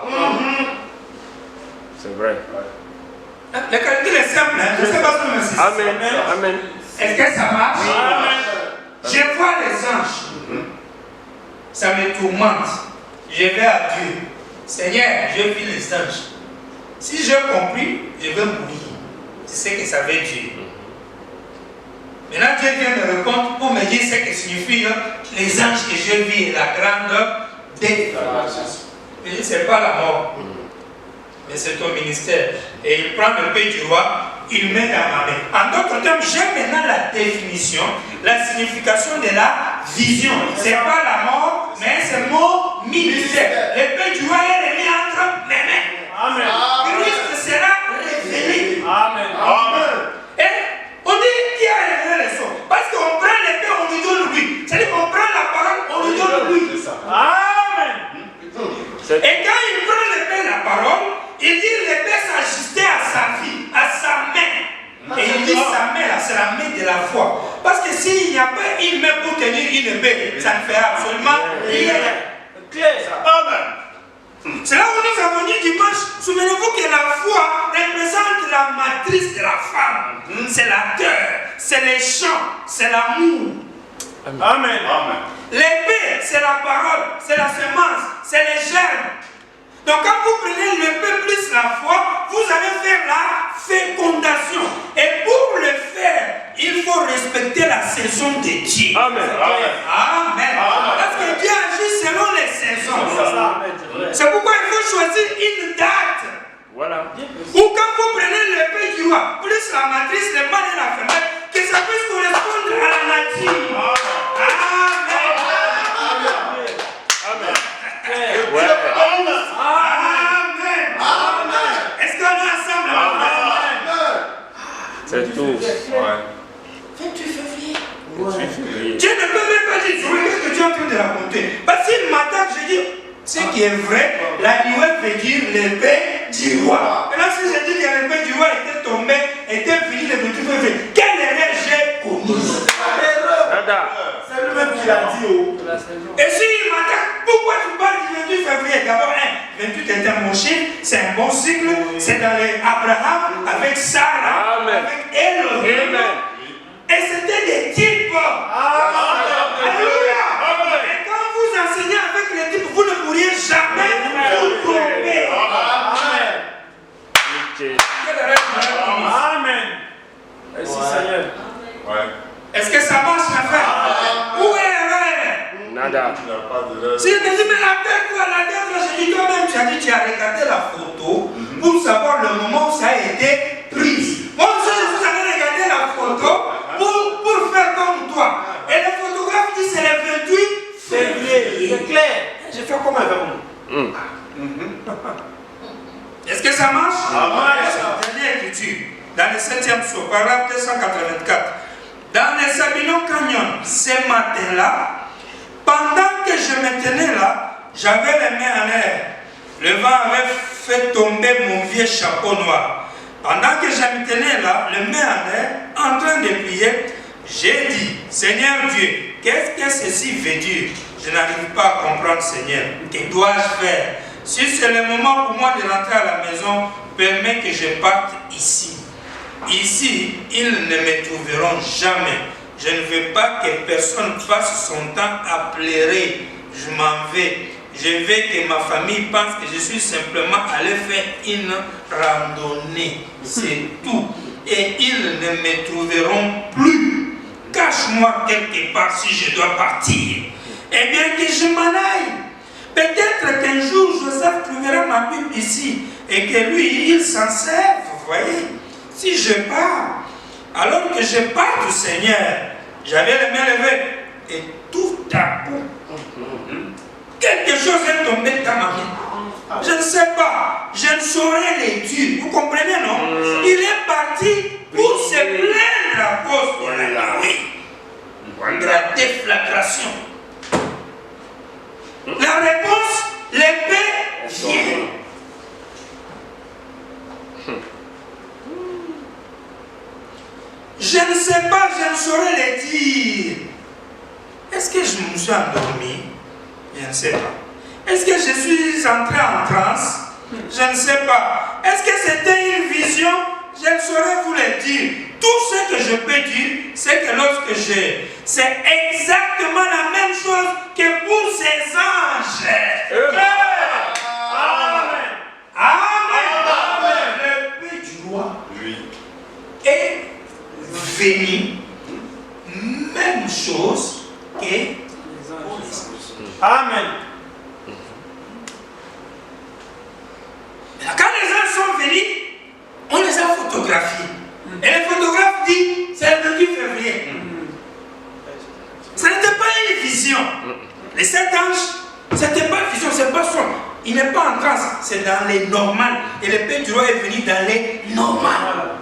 Speaker 3: C'est vrai.
Speaker 1: Le calcul est simple, hein? Je ne sais pas si vous me suivez.
Speaker 3: Amen. Amen.
Speaker 1: Est-ce que ça marche?
Speaker 2: Amen.
Speaker 1: Je vois les anges. Ça me tourmente. Je vais à Dieu. Seigneur, je vis les anges. Si j'ai compris, je vais mourir. C'est ce que ça veut dire. Maintenant, Dieu vient me répondre pour me dire ce que signifie les anges que je vis et la grande délivrance. Mais ce n'est pas la mort. Mais c'est ton ministère. Et il prend le pays du roi, il met dans ma main. En d'autres termes, j'ai maintenant la définition, la signification de la vision. Ce n'est pas la mort, mais c'est mon ministère. Le pays du roi est remis entre mes mains.
Speaker 2: Amen.
Speaker 1: Christ sera révélé.
Speaker 2: Amen. Amen.
Speaker 1: Et on dit qui a révélé les choses. Parce qu'on prend l'épée, on lui donne lui. C'est-à-dire qu'on prend la parole, on lui donne lui.
Speaker 2: Amen.
Speaker 1: Et quand il prend l'épée, la parole, il dit l'épée s'ajustait à sa vie, à sa main. Et il dit sa main, là, c'est la main de la foi. Parce que s'il n'y a pas une main pour tenir une épée, ça ne fait absolument rien.
Speaker 2: Amen.
Speaker 1: C'est là où nous avons dit dimanche, souvenez-vous que la foi représente la matrice de la femme. C'est la cœur, c'est les chants, c'est l'amour.
Speaker 2: Amen. Amen.
Speaker 1: L'épée, c'est la parole, c'est la semence, c'est les germes. Donc quand vous prenez l'épée plus la foi, vous allez faire la fécondation. Et pour le faire, il faut respecter la saison de Dieu.
Speaker 3: Amen.
Speaker 1: Amen. Parce que Dieu agit selon les saisons. C'est pourquoi il faut choisir une date.
Speaker 3: Voilà.
Speaker 1: Ou quand vous prenez l'épée du roi, plus la matrice, le mâle et la femelle, que ça puisse correspondre à la nature.
Speaker 3: Ouais.
Speaker 1: Amen. Est-ce qu'on est ensemble?
Speaker 3: C'est tout.
Speaker 1: 28 février.
Speaker 3: Oui.
Speaker 1: Dieu ne peut même pas dire, qu'est-ce que tu es en train de raconter? Parce qu'il m'attaque, je dis, ce qui est vrai, la nuée veut dire l'épée du roi. Maintenant, si je dis que l'épée du roi était tombée, était venue le 28 février, quelle erreur j'ai commise?
Speaker 3: Nada.
Speaker 4: C'est lui-même qui l'a dit.
Speaker 1: Et s'il m'attaque, pourquoi tu parles du 28 février? D'abord, 28 est un bon chiffre, c'est un bon cycle, c'est dans les Abraham, avec Sarah,
Speaker 3: Amen.
Speaker 1: avec Elohim.
Speaker 3: Amen.
Speaker 1: Et c'était des types. Alléluia. Et quand vous enseignez avec les types, vous ne pourriez jamais vous tromper.
Speaker 2: Amen.
Speaker 4: Merci Seigneur.
Speaker 1: Est-ce que ça marche, ma frère? Où est l'erreur?
Speaker 3: Nada.
Speaker 1: Si je me dis, mais la tête, je dis toi-même, tu as dit, tu as regardé la photo pour savoir le moment où ça a été prise. Moi aussi, vous avez regardé la photo pour faire comme toi. Et le photographe dit, c'est le 28 février.
Speaker 4: C'est clair. Je fais comment avec vous?
Speaker 1: Est-ce que ça marche?
Speaker 2: Amen.
Speaker 1: Dernière écriture, dans le 7e psaume, paragraphe 284. Dans les Sabinon Canyon, ce matin-là, pendant que je me tenais là, j'avais les mains en l'air. Le vent avait fait tomber mon vieux chapeau noir. Pendant que je me tenais là, les mains en l'air, en train de prier, j'ai dit, Seigneur Dieu, qu'est-ce que ceci veut dire? Je n'arrive pas à comprendre, Seigneur. Que dois-je faire? Si c'est le moment pour moi de rentrer à la maison, permets que je parte ici. Ici, ils ne me trouveront jamais. Je ne veux pas que personne passe son temps à pleurer. Je m'en vais. Je veux que ma famille pense que je suis simplement allé faire une randonnée. C'est tout. Et ils ne me trouveront plus. Cache-moi quelque part si je dois partir. Eh bien que je m'en aille. Peut-être qu'un jour Joseph trouvera ma Bible ici et que lui, il s'en sert, vous voyez. Si je pars, alors que je pars du Seigneur, j'avais les mains levées et tout à coup, quelque chose est tombé dans ma main. Je ne sais pas, je ne saurais les dire. Vous comprenez, non? Il est parti pour se plaindre à cause de la nuit, de la déflagration. La réponse, l'épée vient. Je ne sais pas, je ne saurais les dire. Est-ce que je me suis endormi? Je ne sais pas. Est-ce que je suis entré en transe? Je ne sais pas. Est-ce que c'était une vision? Je ne saurais vous le dire. Tout ce que je peux dire, c'est que lorsque c'est exactement la même chose que pour ces anges. Amen. Amen. Le Père du roi est venu, même chose que les anges.
Speaker 2: Amen.
Speaker 1: Quand les anges sont venus, on les a photographiés. Et le photographe dit, c'est le 28 février. Ce n'était pas une vision. Les 7 anges, ce n'était pas une vision, c'est pas son. Il n'est pas en transe, c'est dans les normales. Et le Père du roi est venu dans les normales.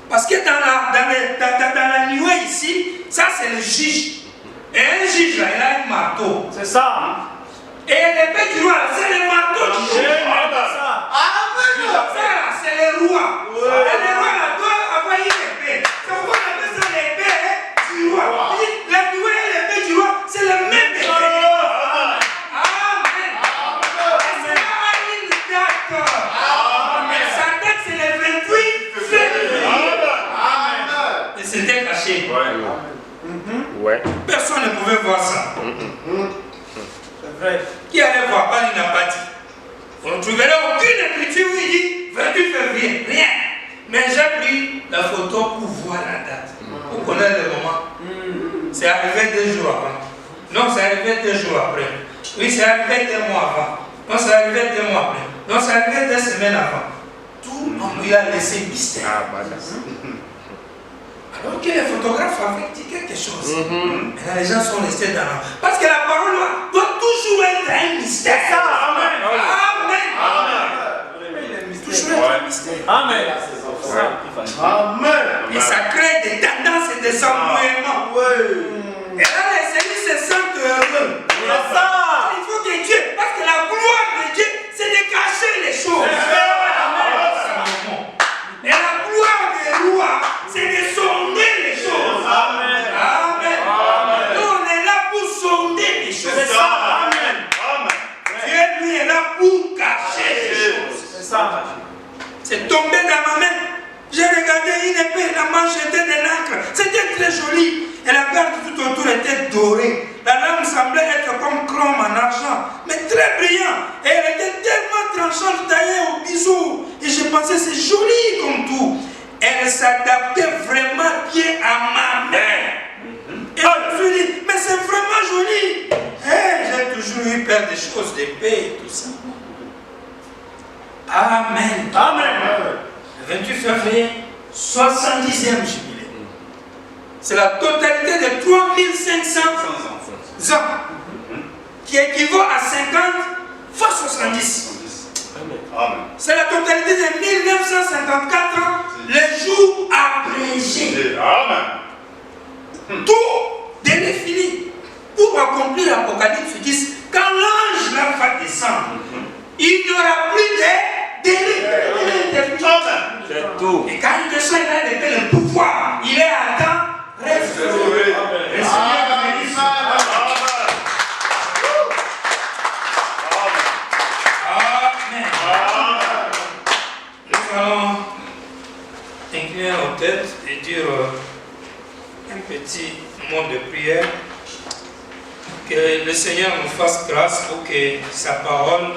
Speaker 1: Parce que dans la nuée ici, ça c'est le juge. Et un juge là, il a un marteau.
Speaker 2: C'est ça.
Speaker 1: Et le Père du roi, c'est le marteau qui juge. Ça, c'est le roi. Et le roi là, doit avoir une épée. C'est pourquoi on appelle ça l'épée du roi. La nuée et l'épée du roi, c'est le même épée. Amen. Et c'est pas une date. Mais sa date, c'est le 28 février. Et c'était caché.
Speaker 3: Ouais.
Speaker 1: Personne ne pouvait voir ça.
Speaker 2: C'est vrai.
Speaker 1: Qui allait voir? Pas, il n'a pas dit. On ne trouverait aucune écriture où il dit 28 février. Rien. Mais j'ai pris la photo pour voir la date. Pour connaître le moment. C'est arrivé 2 jours avant. Non, c'est arrivé 2 jours après. Oui, c'est arrivé 2 mois avant. Non, c'est arrivé 2 mois après. Non, c'est arrivé 2 semaines avant. Tout on lui a laissé mystère. Alors que les photographes avaient dit quelque chose. Et là, les gens sont restés dans la... Parce que la parole doit toujours être un mystère.
Speaker 2: C'est ça. Amen.
Speaker 1: Toujours être un mystère.
Speaker 2: Amen.
Speaker 1: Amen. Et ça crée des tendances et des embrouillements. Et là, les élus se sentent heureux.
Speaker 2: C'est ça.
Speaker 1: Il faut que Dieu, parce que la gloire de Dieu, c'est de cacher les choses. Et la gloire des rois, c'est de sonder les choses. Amen. Amen. Nous, on est là pour sonder les choses.
Speaker 2: C'est ça. Amen.
Speaker 1: Dieu, lui, est là pour cacher les choses.
Speaker 2: C'est ça.
Speaker 1: C'est tombé dans ma main. J'ai regardé une épée, la manche était de l'encre. C'était très joli. Et la garde tout autour était dorée. La lame semblait être comme chrome en argent, mais très brillant. Et elle était tellement tranchante, taillée au biseau. Et je pensais, c'est joli comme tout. Elle s'adaptait vraiment bien à ma main. Et je me suis dit, mais c'est vraiment joli. Et j'ai toujours eu peur des choses d'épée et tout ça. Amen.
Speaker 2: Amen.
Speaker 1: Le 28 février, 70e jubilé. C'est la totalité de 3500 ans qui équivaut à 50 fois 70. C'est la totalité de 1954 ans, le jour abrégé. Tout devait finir pour accomplir l'Apocalypse 10. Quand l'ange là va descendre, il n'y aura plus de délai.
Speaker 3: C'est tout.
Speaker 1: Et quand il descend, il a le pouvoir. Il est à temps restauré. Le Seigneur nous bénisse. Amen. Nous allons incliner nos têtes et dire un petit mot de prière. Que le Seigneur nous fasse grâce pour que sa parole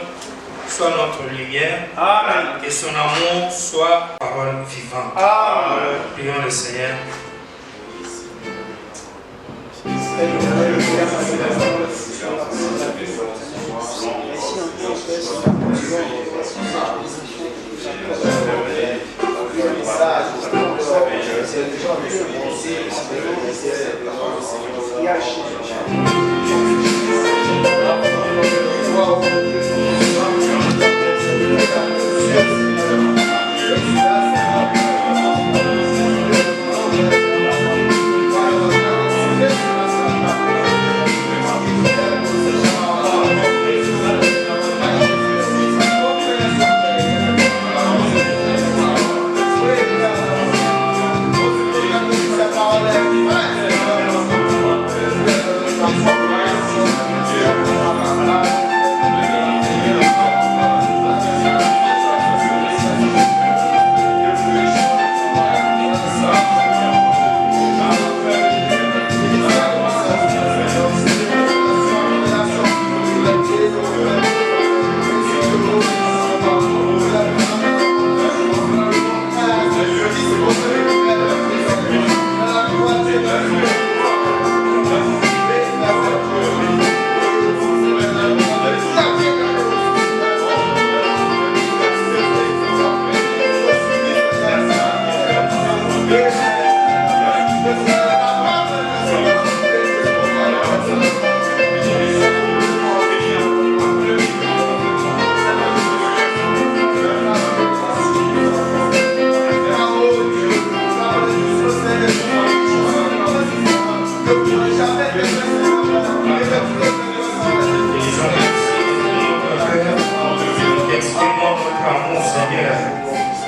Speaker 1: soit notre lumière.
Speaker 2: Amen.
Speaker 1: Que son amour soit parole vivante.
Speaker 2: Amen.
Speaker 1: Prions le Seigneur.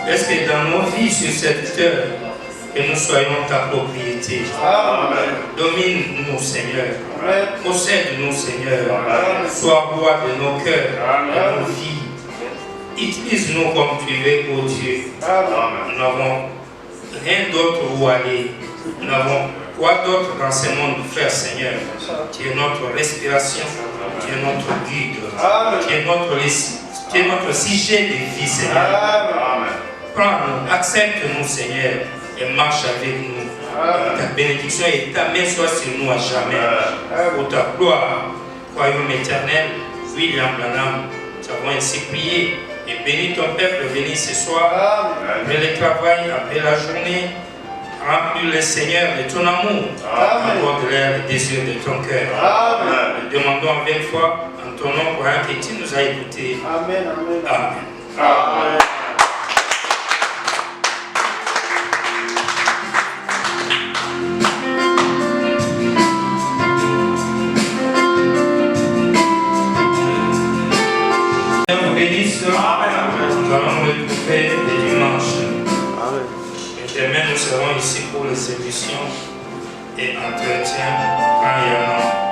Speaker 1: Est-ce que dans nos vies sur cette terre, que nous soyons ta propriété. Domine-nous, Seigneur. Possède-nous, Seigneur. Sois roi de nos cœurs, de nos vies. Utilise-nous comme tu veux, ô Dieu. Nous n'avons rien d'autre où aller. Nous n'avons quoi d'autre dans ce monde faire, Seigneur. Tu es notre respiration, tu es notre guide, tu es notre sujet de vie, Seigneur. Prends-nous, accepte-nous, Seigneur, et marche avec nous. Ta bénédiction et ta main soit sur nous à jamais. Pour ta gloire, royaume éternel, William Branham, nous avons ainsi prié. Et bénis ton peuple venu ce soir. Après le travail, après la journée, remplis le Seigneur de ton amour. Accorde-leur le désir de ton cœur. Nous demandons avec foi en ton nom pour que tu nous as écoutés.
Speaker 2: Amen.
Speaker 1: Amen. Nous allons nous retrouver le dimanche. Et demain, nous serons ici pour les émissions et entretiens quand il y en a.